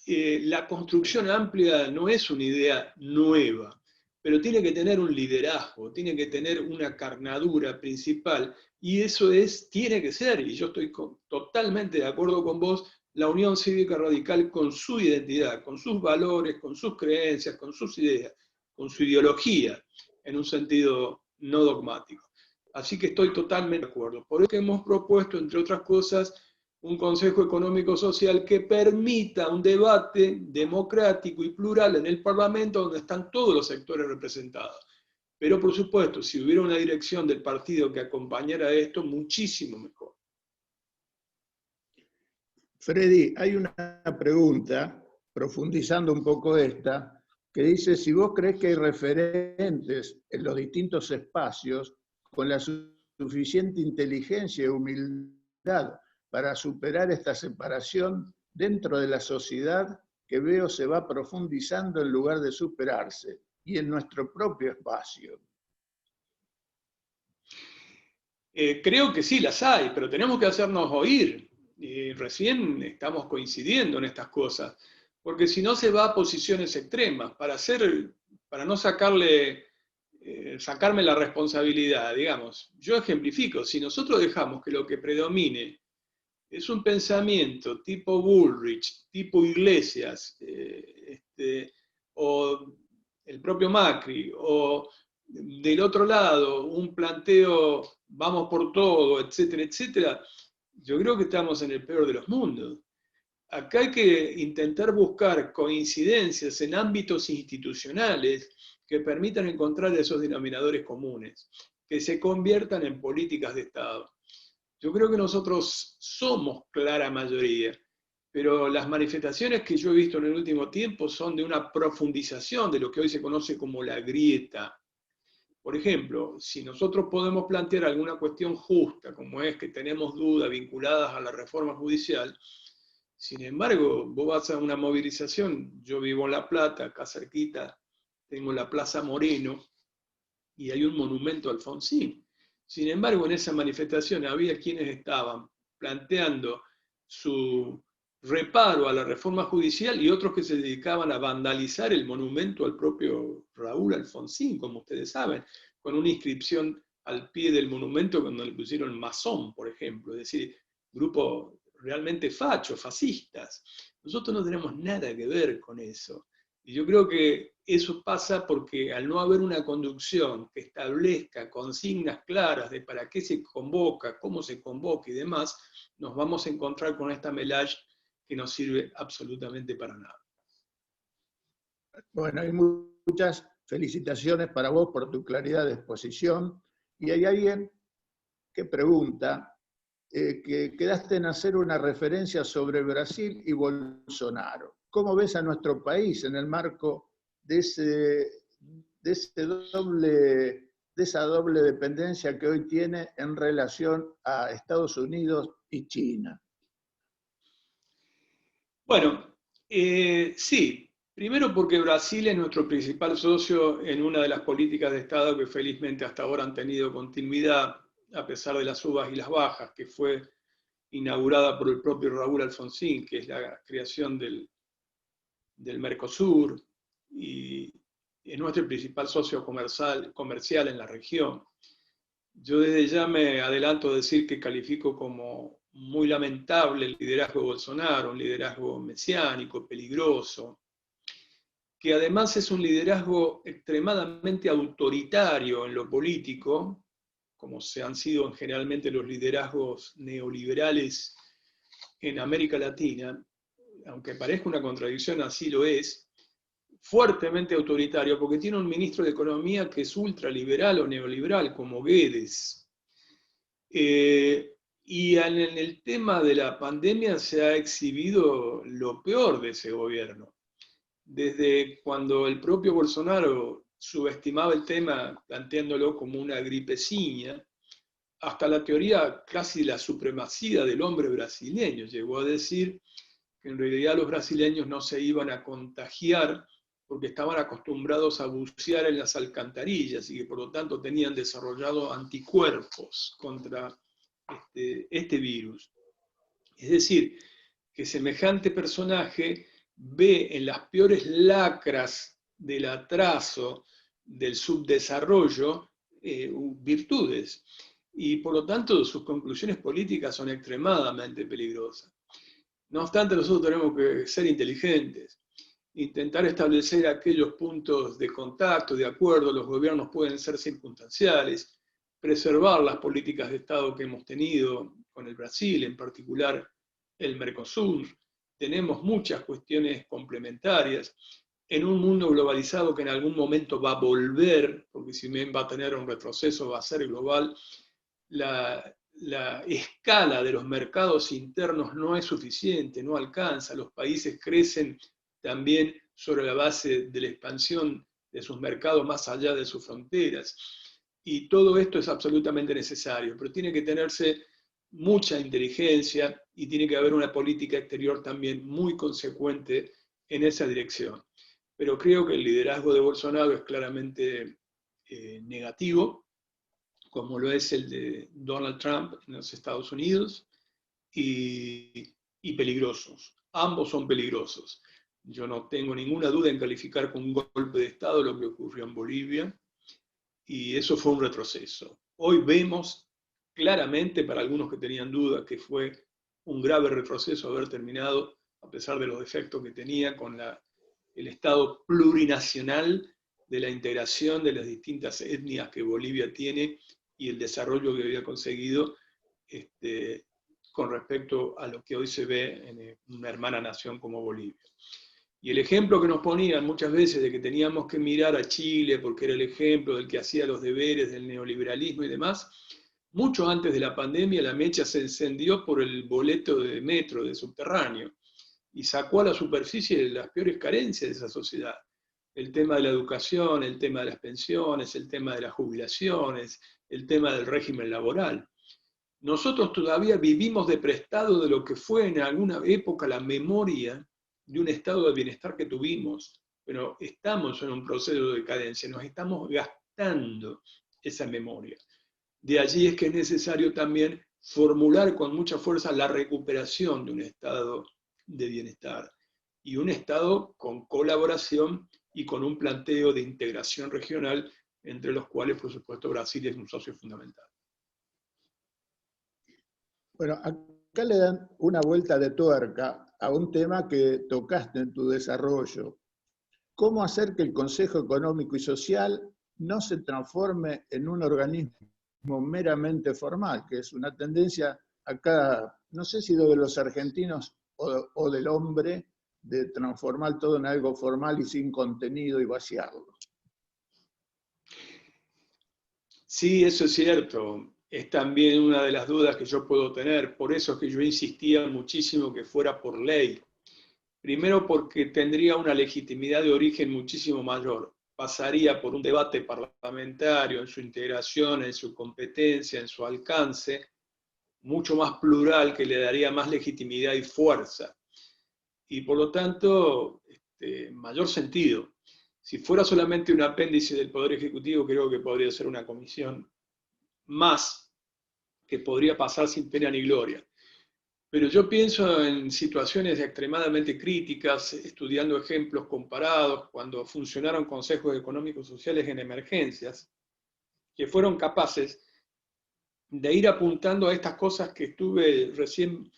la construcción amplia no es una idea nueva, pero tiene que tener un liderazgo, tiene que tener una carnadura principal, y eso tiene que ser, y yo estoy totalmente de acuerdo con vos, la Unión Cívica Radical con su identidad, con sus valores, con sus creencias, con sus ideas, con su ideología, en un sentido no dogmático. Así que estoy totalmente de acuerdo. Por eso hemos propuesto, entre otras cosas, un Consejo Económico Social que permita un debate democrático y plural en el Parlamento donde están todos los sectores representados. Pero por supuesto, si hubiera una dirección del partido que acompañara esto, muchísimo mejor. Freddy, hay una pregunta, profundizando un poco esta, que dice si vos crees que hay referentes en los distintos espacios con la suficiente inteligencia y humildad para superar esta separación dentro de la sociedad que veo se va profundizando en lugar de superarse, y en nuestro propio espacio. Creo que sí, las hay, pero tenemos que hacernos oír. Recién estamos coincidiendo en estas cosas, porque si no se va a posiciones extremas, para no sacarme la responsabilidad, digamos. Yo ejemplifico, si nosotros dejamos que lo que predomine es un pensamiento tipo Bullrich, tipo Iglesias, o el propio Macri, o del otro lado un planteo vamos por todo, etcétera, etcétera, yo creo que estamos en el peor de los mundos. Acá hay que intentar buscar coincidencias en ámbitos institucionales que permitan encontrar esos denominadores comunes, que se conviertan en políticas de Estado. Yo creo que nosotros somos clara mayoría, pero las manifestaciones que yo he visto en el último tiempo son de una profundización de lo que hoy se conoce como la grieta. Por ejemplo, si nosotros podemos plantear alguna cuestión justa, como es que tenemos dudas vinculadas a la reforma judicial, sin embargo, vos vas a una movilización, yo vivo en La Plata, acá cerquita, tengo la Plaza Moreno, y hay un monumento a Alfonsín. Sin embargo, en esa manifestación había quienes estaban planteando su reparo a la reforma judicial y otros que se dedicaban a vandalizar el monumento al propio Raúl Alfonsín, como ustedes saben, con una inscripción al pie del monumento cuando le pusieron masón, por ejemplo, es decir, grupos realmente fachos, fascistas. Nosotros no tenemos nada que ver con eso. Y yo creo que eso pasa porque al no haber una conducción que establezca consignas claras de para qué se convoca, cómo se convoca y demás, nos vamos a encontrar con esta melange que no sirve absolutamente para nada. Bueno, hay muchas felicitaciones para vos por tu claridad de exposición. Y hay alguien que pregunta, que quedaste en hacer una referencia sobre Brasil y Bolsonaro. ¿Cómo ves a nuestro país en el marco de esa doble dependencia que hoy tiene en relación a Estados Unidos y China? Bueno, sí. Primero porque Brasil es nuestro principal socio en una de las políticas de Estado que felizmente hasta ahora han tenido continuidad, a pesar de las subas y las bajas, que fue inaugurada por el propio Raúl Alfonsín, que es la creación del Mercosur, y es nuestro principal socio comercial en la región. Yo desde ya me adelanto a decir que califico como muy lamentable el liderazgo de Bolsonaro, un liderazgo mesiánico, peligroso, que además es un liderazgo extremadamente autoritario en lo político, como se han sido generalmente los liderazgos neoliberales en América Latina, aunque parezca una contradicción, así lo es, fuertemente autoritario, porque tiene un ministro de Economía que es ultraliberal o neoliberal, como Guedes. Y en el tema de la pandemia se ha exhibido lo peor de ese gobierno. Desde cuando el propio Bolsonaro subestimaba el tema planteándolo como una gripeciña, hasta la teoría casi de la supremacía del hombre brasileño. Llegó a decir que en realidad los brasileños no se iban a contagiar porque estaban acostumbrados a bucear en las alcantarillas y que por lo tanto tenían desarrollado anticuerpos contra este virus. Es decir, que semejante personaje ve en las peores lacras del atraso, del subdesarrollo, virtudes. Y por lo tanto sus conclusiones políticas son extremadamente peligrosas. No obstante, nosotros tenemos que ser inteligentes, intentar establecer aquellos puntos de contacto, de acuerdo. Los gobiernos pueden ser circunstanciales, preservar las políticas de Estado que hemos tenido con el Brasil, en particular el Mercosur. Tenemos muchas cuestiones complementarias. En un mundo globalizado que en algún momento va a volver, porque si bien va a tener un retroceso, va a ser global, la escala de los mercados internos no es suficiente, no alcanza. Los países crecen también sobre la base de la expansión de sus mercados más allá de sus fronteras. Y todo esto es absolutamente necesario, pero tiene que tenerse mucha inteligencia y tiene que haber una política exterior también muy consecuente en esa dirección. Pero creo que el liderazgo de Bolsonaro es claramente negativo, como lo es el de Donald Trump en los Estados Unidos, y peligrosos. Ambos son peligrosos. Yo no tengo ninguna duda en calificar con un golpe de Estado lo que ocurrió en Bolivia, y eso fue un retroceso. Hoy vemos claramente, para algunos que tenían dudas, que fue un grave retroceso haber terminado, a pesar de los defectos que tenía, con el Estado plurinacional de la integración de las distintas etnias que Bolivia tiene y el desarrollo que había conseguido con respecto a lo que hoy se ve en una hermana nación como Bolivia. Y el ejemplo que nos ponían muchas veces de que teníamos que mirar a Chile porque era el ejemplo del que hacía los deberes del neoliberalismo y demás, mucho antes de la pandemia la mecha se encendió por el boleto de metro, de subterráneo, y sacó a la superficie las peores carencias de esa sociedad. El tema de la educación, el tema de las pensiones, el tema de las jubilaciones, el tema del régimen laboral. Nosotros todavía vivimos de prestado de lo que fue en alguna época la memoria de un estado de bienestar que tuvimos, pero estamos en un proceso de decadencia, nos estamos gastando esa memoria. De allí es que es necesario también formular con mucha fuerza la recuperación de un estado de bienestar y un estado con colaboración y con un planteo de integración regional, entre los cuales, por supuesto, Brasil es un socio fundamental. Bueno, acá le dan una vuelta de tuerca a un tema que tocaste en tu desarrollo. ¿Cómo hacer que el Consejo Económico y Social no se transforme en un organismo meramente formal, que es una tendencia acá, no sé si de los argentinos o del hombre, de transformar todo en algo formal y sin contenido y vaciarlo? Sí, eso es cierto. Es también una de las dudas que yo puedo tener. Por eso es que yo insistía muchísimo que fuera por ley. Primero porque tendría una legitimidad de origen muchísimo mayor. Pasaría por un debate parlamentario en su integración, en su competencia, en su alcance, mucho más plural, que le daría más legitimidad y fuerza. Y por lo tanto, mayor sentido. Si fuera solamente un apéndice del Poder Ejecutivo, creo que podría ser una comisión más que podría pasar sin pena ni gloria. Pero yo pienso en situaciones extremadamente críticas, estudiando ejemplos comparados, cuando funcionaron consejos económicos sociales en emergencias, que fueron capaces de ir apuntando a estas cosas que estuve recién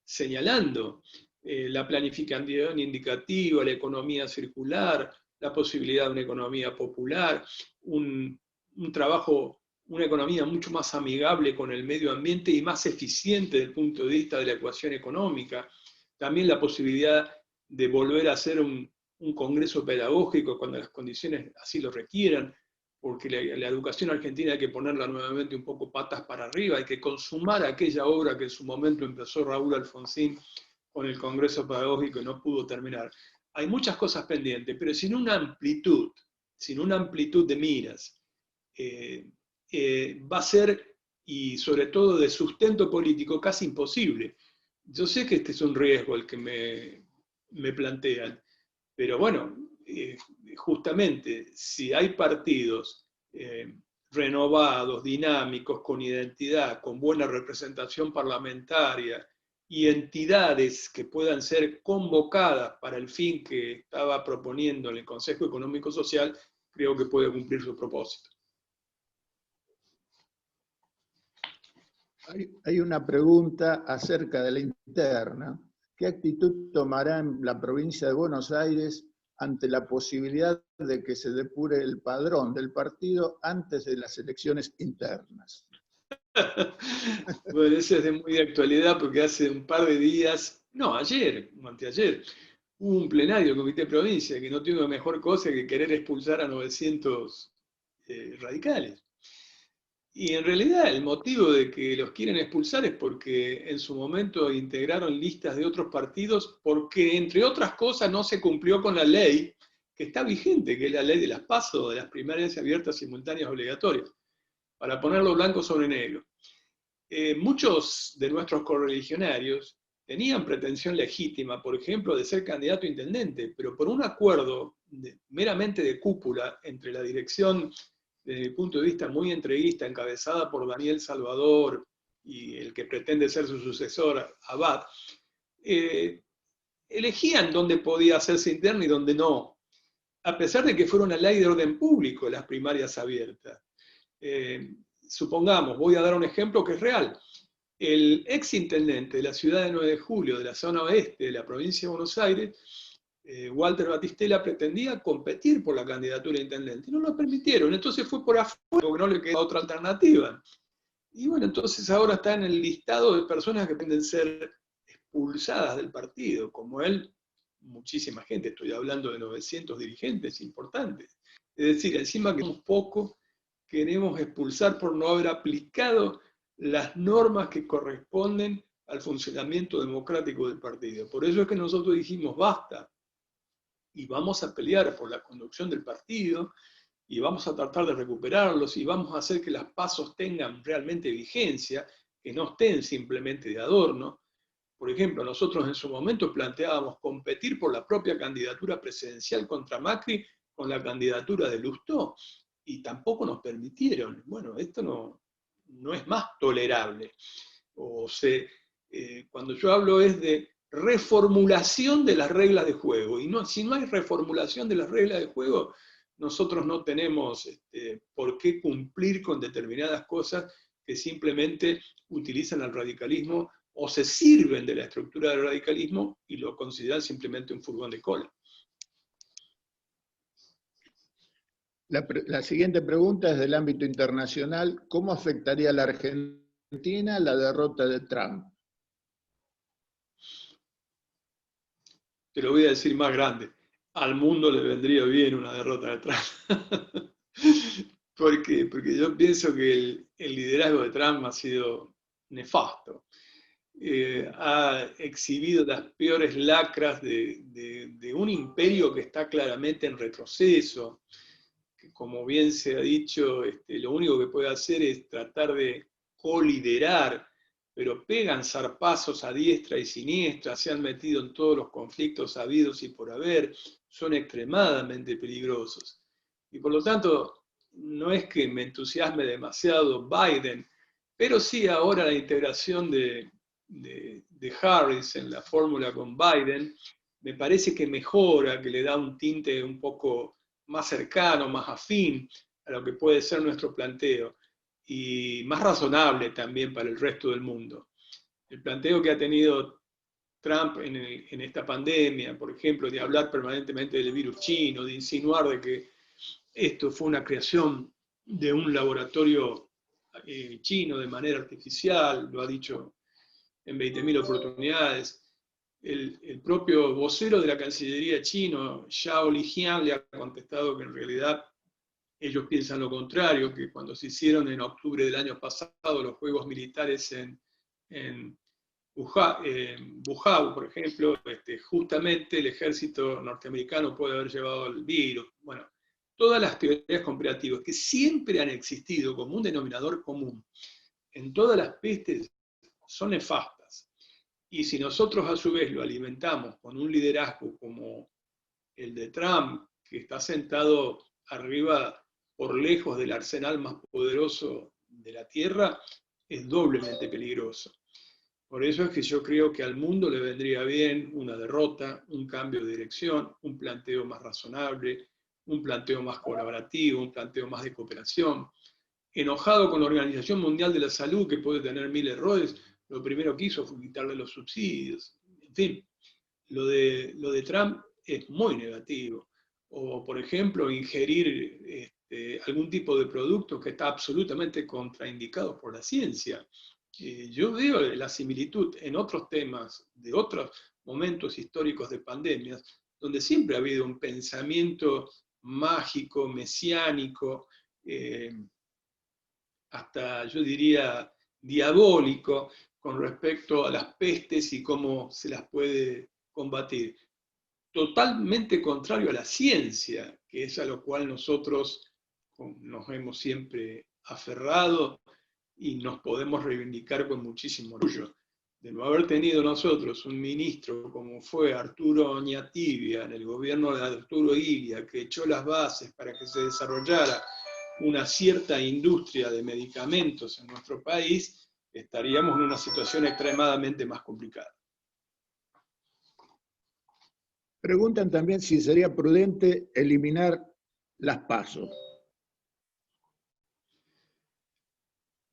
señalando, la planificación indicativa, la economía circular, la posibilidad de una economía popular, un trabajo, una economía mucho más amigable con el medio ambiente y más eficiente desde el punto de vista de la ecuación económica. También la posibilidad de volver a hacer un congreso pedagógico cuando las condiciones así lo requieran, porque la educación argentina hay que ponerla nuevamente un poco patas para arriba, hay que consumar aquella obra que en su momento empezó Raúl Alfonsín con el Congreso Pedagógico y no pudo terminar. Hay muchas cosas pendientes, pero sin una amplitud de miras, va a ser, y sobre todo de sustento político, casi imposible. Yo sé que este es un riesgo el que me plantean, pero bueno, justamente si hay partidos renovados, dinámicos, con identidad, con buena representación parlamentaria y entidades que puedan ser convocadas para el fin que estaba proponiendo el Consejo Económico Social, creo que puede cumplir su propósito. Hay una pregunta acerca de la interna, ¿qué actitud tomará en la provincia de Buenos Aires ante la posibilidad de que se depure el padrón del partido antes de las elecciones internas? Bueno, eso es de muy de actualidad porque hace un par de días, no, ayer, o anteayer, hubo un plenario del Comité de Provincia que no tiene mejor cosa que querer expulsar a 900 radicales. Y en realidad el motivo de que los quieren expulsar es porque en su momento integraron listas de otros partidos porque, entre otras cosas, no se cumplió con la ley que está vigente, que es la ley de las PASO, de las primarias abiertas, simultáneas, obligatorias, para ponerlo blanco sobre negro. Muchos de nuestros correligionarios tenían pretensión legítima, por ejemplo, de ser candidato a intendente, pero por un acuerdo meramente de cúpula entre la dirección, desde mi punto de vista muy entreguista, encabezada por Daniel Salvador y el que pretende ser su sucesor, Abad, elegían dónde podía hacerse interno y dónde no, a pesar de que fuera una ley de orden público las primarias abiertas. Supongamos, voy a dar un ejemplo que es real. El ex intendente de la ciudad de 9 de Julio, de la zona oeste de la provincia de Buenos Aires, Walter Batistella, pretendía competir por la candidatura a intendente y no lo permitieron, entonces fue por afuera porque no le quedó otra alternativa. Y bueno, entonces ahora está en el listado de personas que pueden ser expulsadas del partido, como él, muchísima gente, estoy hablando de 900 dirigentes importantes. Es decir, encima que somos pocos, queremos expulsar por no haber aplicado las normas que corresponden al funcionamiento democrático del partido. Por eso es que nosotros dijimos basta, y vamos a pelear por la conducción del partido, y vamos a tratar de recuperarlos, y vamos a hacer que las pasos tengan realmente vigencia, que no estén simplemente de adorno. Por ejemplo, nosotros en su momento planteábamos competir por la propia candidatura presidencial contra Macri con la candidatura de Lustó, y tampoco nos permitieron. Bueno, esto no es más tolerable. Cuando yo hablo es de reformulación de las reglas de juego, y si no hay reformulación de las reglas de juego, nosotros no tenemos por qué cumplir con determinadas cosas que simplemente utilizan al radicalismo o se sirven de la estructura del radicalismo y lo consideran simplemente un furgón de cola. La siguiente pregunta es del ámbito internacional. ¿Cómo afectaría a la Argentina la derrota de Trump? Te lo voy a decir más grande. Al mundo le vendría bien una derrota de Trump. ¿Por qué? Porque yo pienso que el liderazgo de Trump ha sido nefasto. Ha exhibido las peores lacras de un imperio que está claramente en retroceso, que, como bien se ha dicho, lo único que puede hacer es tratar de coliderar, pero pegan zarpazos a diestra y siniestra, se han metido en todos los conflictos habidos y por haber, son extremadamente peligrosos. Y por lo tanto, no es que me entusiasme demasiado Biden, pero sí ahora la integración de Harris en la fórmula con Biden, me parece que mejora, que le da un tinte un poco más cercano, más afín a lo que puede ser nuestro planteo, y más razonable también para el resto del mundo. El planteo que ha tenido Trump en esta pandemia, por ejemplo, de hablar permanentemente del virus chino, de insinuar de que esto fue una creación de un laboratorio chino de manera artificial, lo ha dicho en 20.000 oportunidades. El propio vocero de la Cancillería chino, Zhao Lijian, le ha contestado que en realidad ellos piensan lo contrario, que cuando se hicieron en octubre del año pasado los juegos militares en Wuhan, por ejemplo, justamente el ejército norteamericano puede haber llevado el virus. Bueno, todas las teorías conspirativas que siempre han existido como un denominador común en todas las pestes son nefastas. Y si nosotros a su vez lo alimentamos con un liderazgo como el de Trump, que está sentado arriba por lejos del arsenal más poderoso de la Tierra, es doblemente peligroso. Por eso es que yo creo que al mundo le vendría bien una derrota, un cambio de dirección, un planteo más razonable, un planteo más colaborativo, un planteo más de cooperación. Enojado con la Organización Mundial de la Salud, que puede tener 1000 errores, lo primero que hizo fue quitarle los subsidios. En fin, lo de Trump es muy negativo. O, por ejemplo, ingerir algún tipo de producto que está absolutamente contraindicado por la ciencia. Yo veo la similitud en otros temas, de otros momentos históricos de pandemias, donde siempre ha habido un pensamiento mágico, mesiánico, hasta yo diría diabólico, con respecto a las pestes y cómo se las puede combatir. Totalmente contrario a la ciencia, que es a lo cual nosotros nos hemos siempre aferrado y nos podemos reivindicar con muchísimo orgullo. De no haber tenido nosotros un ministro como fue Arturo Oñatibia en el gobierno de Arturo Illia, que echó las bases para que se desarrollara una cierta industria de medicamentos en nuestro país, estaríamos en una situación extremadamente más complicada. Preguntan también si sería prudente eliminar las PASO.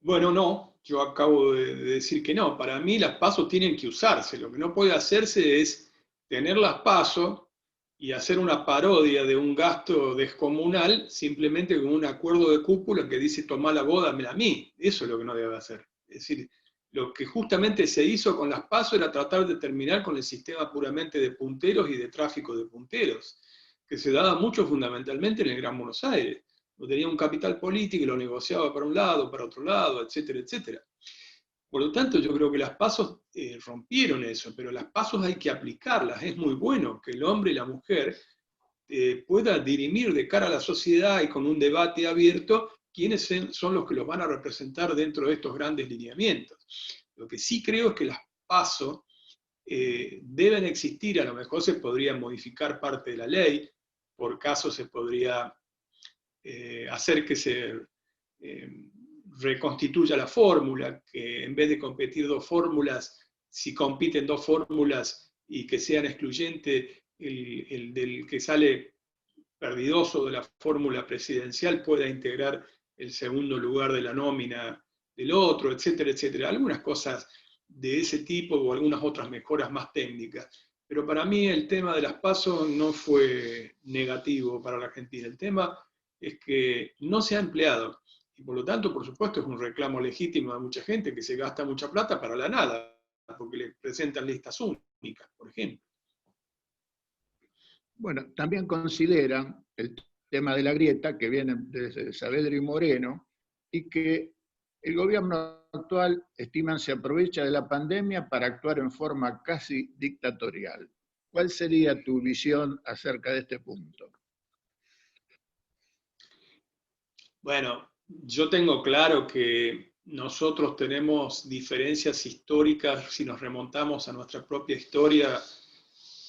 Bueno, no, yo acabo de decir que no. Para mí las PASO tienen que usarse. Lo que no puede hacerse es tener las PASO y hacer una parodia de un gasto descomunal simplemente con un acuerdo de cúpula que dice tomá la boda, dámela a mí. Eso es lo que no debe hacer. Es decir, lo que justamente se hizo con las PASO era tratar de terminar con el sistema puramente de punteros y de tráfico de punteros, que se daba mucho fundamentalmente en el Gran Buenos Aires. Tenía un capital político y lo negociaba para un lado, para otro lado, etcétera, etcétera. Por lo tanto, yo creo que las PASO rompieron eso, pero las PASO hay que aplicarlas. Es muy bueno que el hombre y la mujer pueda dirimir de cara a la sociedad y con un debate abierto quiénes son los que los van a representar dentro de estos grandes lineamientos. Lo que sí creo es que las PASO deben existir, a lo mejor se podría modificar parte de la ley, por caso se podría hacer que se reconstituya la fórmula, que en vez de competir dos fórmulas, si compiten dos fórmulas y que sean excluyentes, el del que sale perdidoso de la fórmula presidencial pueda integrar el segundo lugar de la nómina del otro, etcétera, etcétera. Algunas cosas de ese tipo o algunas otras mejoras más técnicas. Pero para mí el tema de las PASO no fue negativo para la Argentina. El tema es que no se ha empleado. Y por lo tanto, por supuesto, es un reclamo legítimo de mucha gente que se gasta mucha plata para la nada, porque le presentan listas únicas, por ejemplo. Bueno, también consideran el tema de la grieta que viene desde Saavedra y Moreno y que el gobierno actual, estiman, se aprovecha de la pandemia para actuar en forma casi dictatorial. ¿Cuál sería tu visión acerca de este punto? Bueno, yo tengo claro que nosotros tenemos diferencias históricas si nos remontamos a nuestra propia historia,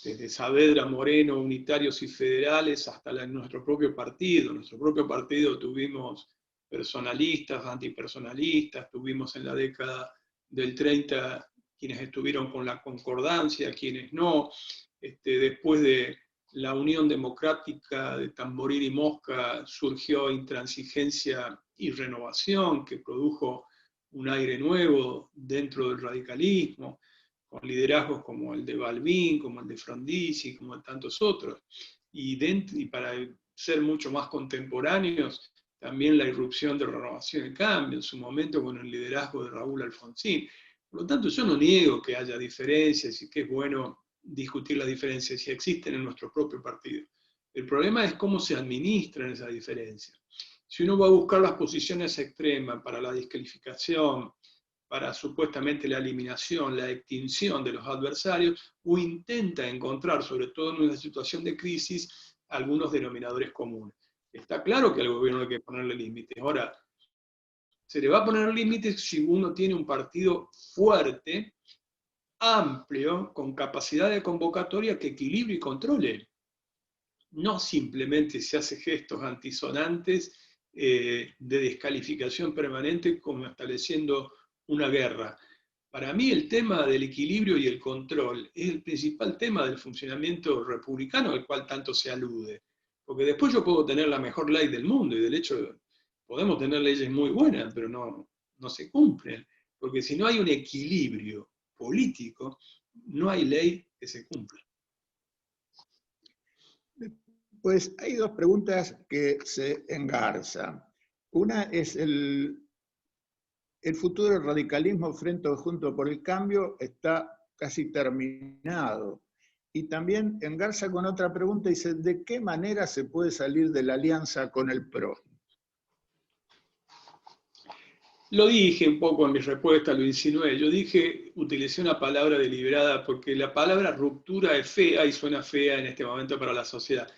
desde Saavedra, Moreno, unitarios y federales, hasta nuestro propio partido. En nuestro propio partido tuvimos personalistas, antipersonalistas, tuvimos en la década del 30 quienes estuvieron con la concordancia, quienes no. Después de la Unión Democrática de Tamboril y Mosca surgió Intransigencia y Renovación, que produjo un aire nuevo dentro del radicalismo, con liderazgos como el de Balbín, como el de Frondizi, como de tantos otros. Y para ser mucho más contemporáneos, también la irrupción de Renovación y Cambio, en su momento con el liderazgo de Raúl Alfonsín. Por lo tanto, yo no niego que haya diferencias y que es bueno discutir las diferencias si existen en nuestro propio partido. El problema es cómo se administran esas diferencias. Si uno va a buscar las posiciones extremas para la descalificación, para supuestamente la eliminación, la extinción de los adversarios, o intenta encontrar, sobre todo en una situación de crisis, algunos denominadores comunes. Está claro que al gobierno hay que ponerle límites. Ahora, se le va a poner límites si uno tiene un partido fuerte, amplio, con capacidad de convocatoria que equilibre y controle. No simplemente se hace gestos antisonantes de descalificación permanente como estableciendo una guerra. Para mí el tema del equilibrio y el control es el principal tema del funcionamiento republicano al cual tanto se alude. Porque después yo puedo tener la mejor ley del mundo y de hecho podemos tener leyes muy buenas, pero no se cumplen. Porque si no hay un equilibrio político, no hay ley que se cumpla. Pues hay dos preguntas que se engarzan. Una es el futuro del radicalismo frente a Juntos por el Cambio está casi terminado. Y también engarza con otra pregunta, dice, ¿de qué manera se puede salir de la alianza con el PRO? Lo dije un poco en mi respuesta, lo insinué. Yo dije, utilicé una palabra deliberada porque la palabra ruptura es fea y suena fea en este momento para la sociedad.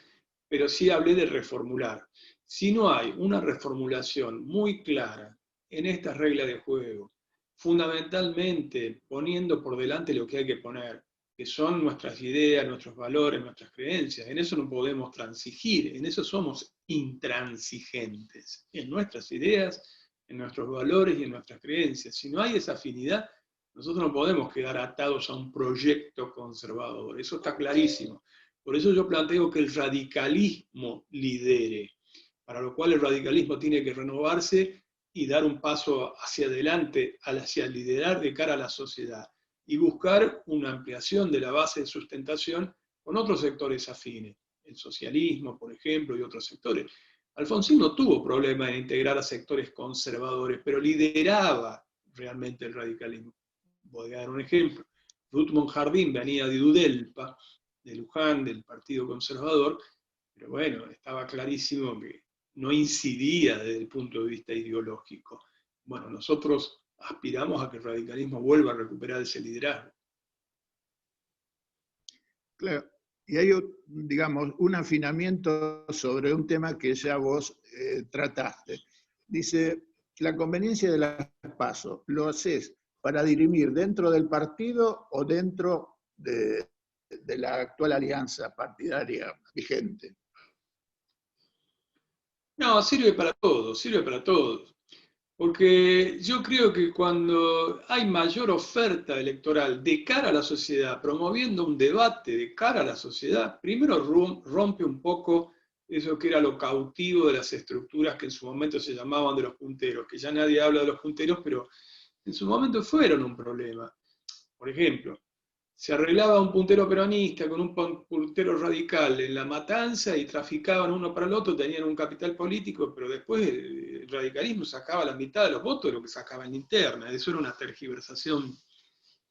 Pero sí hablé de reformular. Si no hay una reformulación muy clara en estas reglas de juego, fundamentalmente poniendo por delante lo que hay que poner, que son nuestras ideas, nuestros valores, nuestras creencias, en eso no podemos transigir, en eso somos intransigentes, en nuestras ideas, en nuestros valores y en nuestras creencias. Si no hay esa afinidad, nosotros no podemos quedar atados a un proyecto conservador, eso está clarísimo. Por eso yo planteo que el radicalismo lidere, para lo cual el radicalismo tiene que renovarse y dar un paso hacia adelante, hacia liderar de cara a la sociedad, y buscar una ampliación de la base de sustentación con otros sectores afines, el socialismo, por ejemplo, y otros sectores. Alfonsín no tuvo problema en integrar a sectores conservadores, pero lideraba realmente el radicalismo. Voy a dar un ejemplo. Ruth Monjardín venía de Udelpa, de Luján, del Partido Conservador, pero bueno, estaba clarísimo que no incidía desde el punto de vista ideológico. Bueno, nosotros aspiramos a que el radicalismo vuelva a recuperar ese liderazgo. Claro, y hay, digamos, un afinamiento sobre un tema que ya vos trataste. Dice, la conveniencia de las PASO, ¿lo haces para dirimir dentro del partido o dentro de la actual alianza partidaria vigente? No, sirve para todos, sirve para todos. Porque yo creo que cuando hay mayor oferta electoral de cara a la sociedad, promoviendo un debate de cara a la sociedad, primero rompe un poco eso que era lo cautivo de las estructuras que en su momento se llamaban de los punteros, que ya nadie habla de los punteros, pero en su momento fueron un problema. Por ejemplo, se arreglaba un puntero peronista con un puntero radical en La Matanza y traficaban uno para el otro, tenían un capital político, pero después el radicalismo sacaba la mitad de los votos de lo que sacaba en la interna. Eso era una tergiversación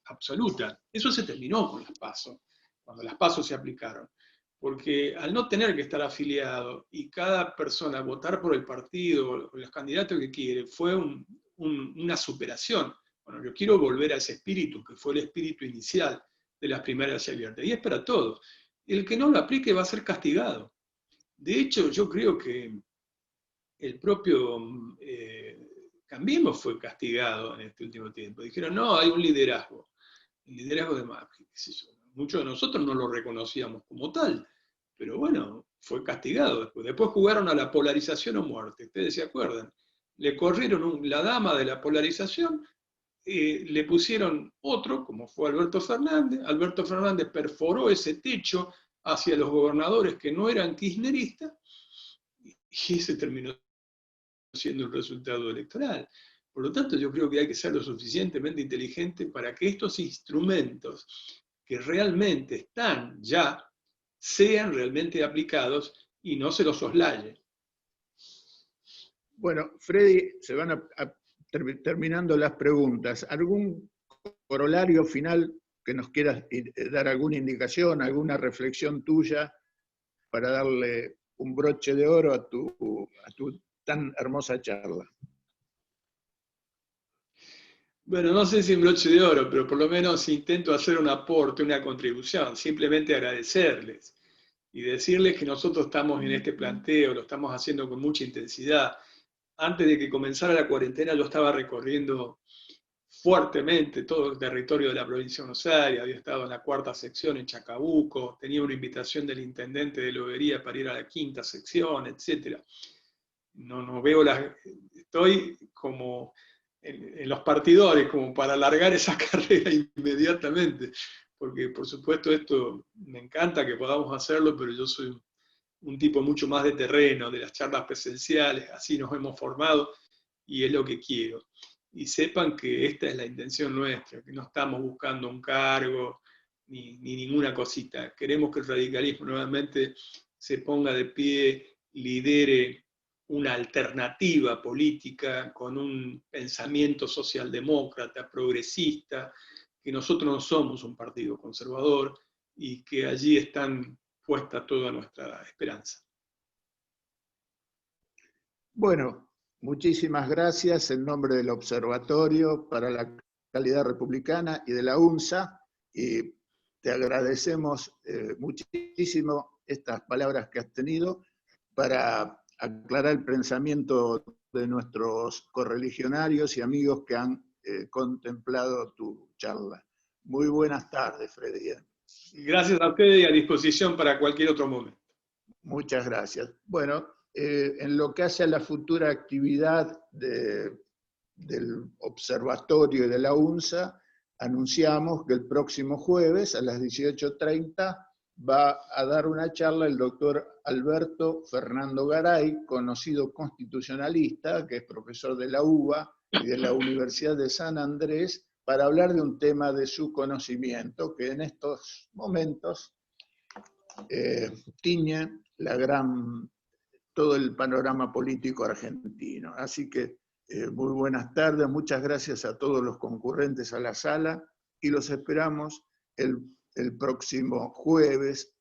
absoluta. Eso se terminó con las PASO, cuando las PASO se aplicaron. Porque al no tener que estar afiliado y cada persona votar por el partido o los candidatos que quiere, fue una superación. Bueno, yo quiero volver a ese espíritu, que fue el espíritu inicial de las primarias abiertas. Y es para todos. El que no lo aplique va a ser castigado. De hecho, yo creo que el propio Cambiemos fue castigado en este último tiempo. Dijeron, no, hay un liderazgo. El liderazgo de Macri. Muchos de nosotros no lo reconocíamos como tal. Pero bueno, fue castigado después. Después jugaron a la polarización o muerte. Ustedes se acuerdan. Le corrieron la dama de la polarización, le pusieron otro, como fue Alberto Fernández. Alberto Fernández perforó ese techo hacia los gobernadores que no eran kirchneristas, y ese terminó siendo el resultado electoral. Por lo tanto, yo creo que hay que ser lo suficientemente inteligente para que estos instrumentos que realmente están ya sean realmente aplicados y no se los soslayen. Bueno, Freddy, se van terminando las preguntas. ¿Algún corolario final que nos quieras dar alguna indicación, alguna reflexión tuya para darle un broche de oro a tu tan hermosa charla? Bueno, no sé si un broche de oro, pero por lo menos intento hacer un aporte, una contribución, simplemente agradecerles y decirles que nosotros estamos en este planteo, lo estamos haciendo con mucha intensidad. Antes de que comenzara la cuarentena yo estaba recorriendo fuertemente todo el territorio de la provincia de Buenos Aires, había estado en la 4ª sección en Chacabuco, tenía una invitación del intendente de Lobería para ir a la 5ª sección, etc. No veo estoy como en los partidores, como para alargar esa carrera inmediatamente, porque por supuesto esto me encanta que podamos hacerlo, pero yo soy un tipo mucho más de terreno, de las charlas presenciales, así nos hemos formado y es lo que quiero. Y sepan que esta es la intención nuestra, que no estamos buscando un cargo, ni ninguna cosita. Queremos que el radicalismo nuevamente se ponga de pie, lidere una alternativa política con un pensamiento socialdemócrata, progresista, que nosotros no somos un partido conservador y que allí están puesta toda nuestra esperanza. Bueno, muchísimas gracias en nombre del Observatorio para la Calidad Republicana y de la UNSA, y te agradecemos muchísimo estas palabras que has tenido para aclarar el pensamiento de nuestros correligionarios y amigos que han contemplado tu charla. Muy buenas tardes, Freddy. Gracias a ustedes y a disposición para cualquier otro momento. Muchas gracias. Bueno, en lo que hace a la futura actividad del Observatorio y de la UNSA, anunciamos que el próximo jueves a las 18:30 va a dar una charla el doctor Alberto Fernando Garay, conocido constitucionalista, que es profesor de la UBA y de la Universidad de San Andrés, para hablar de un tema de su conocimiento, que en estos momentos tiñe todo el panorama político argentino. Así que muy buenas tardes, muchas gracias a todos los concurrentes a la sala y los esperamos el próximo jueves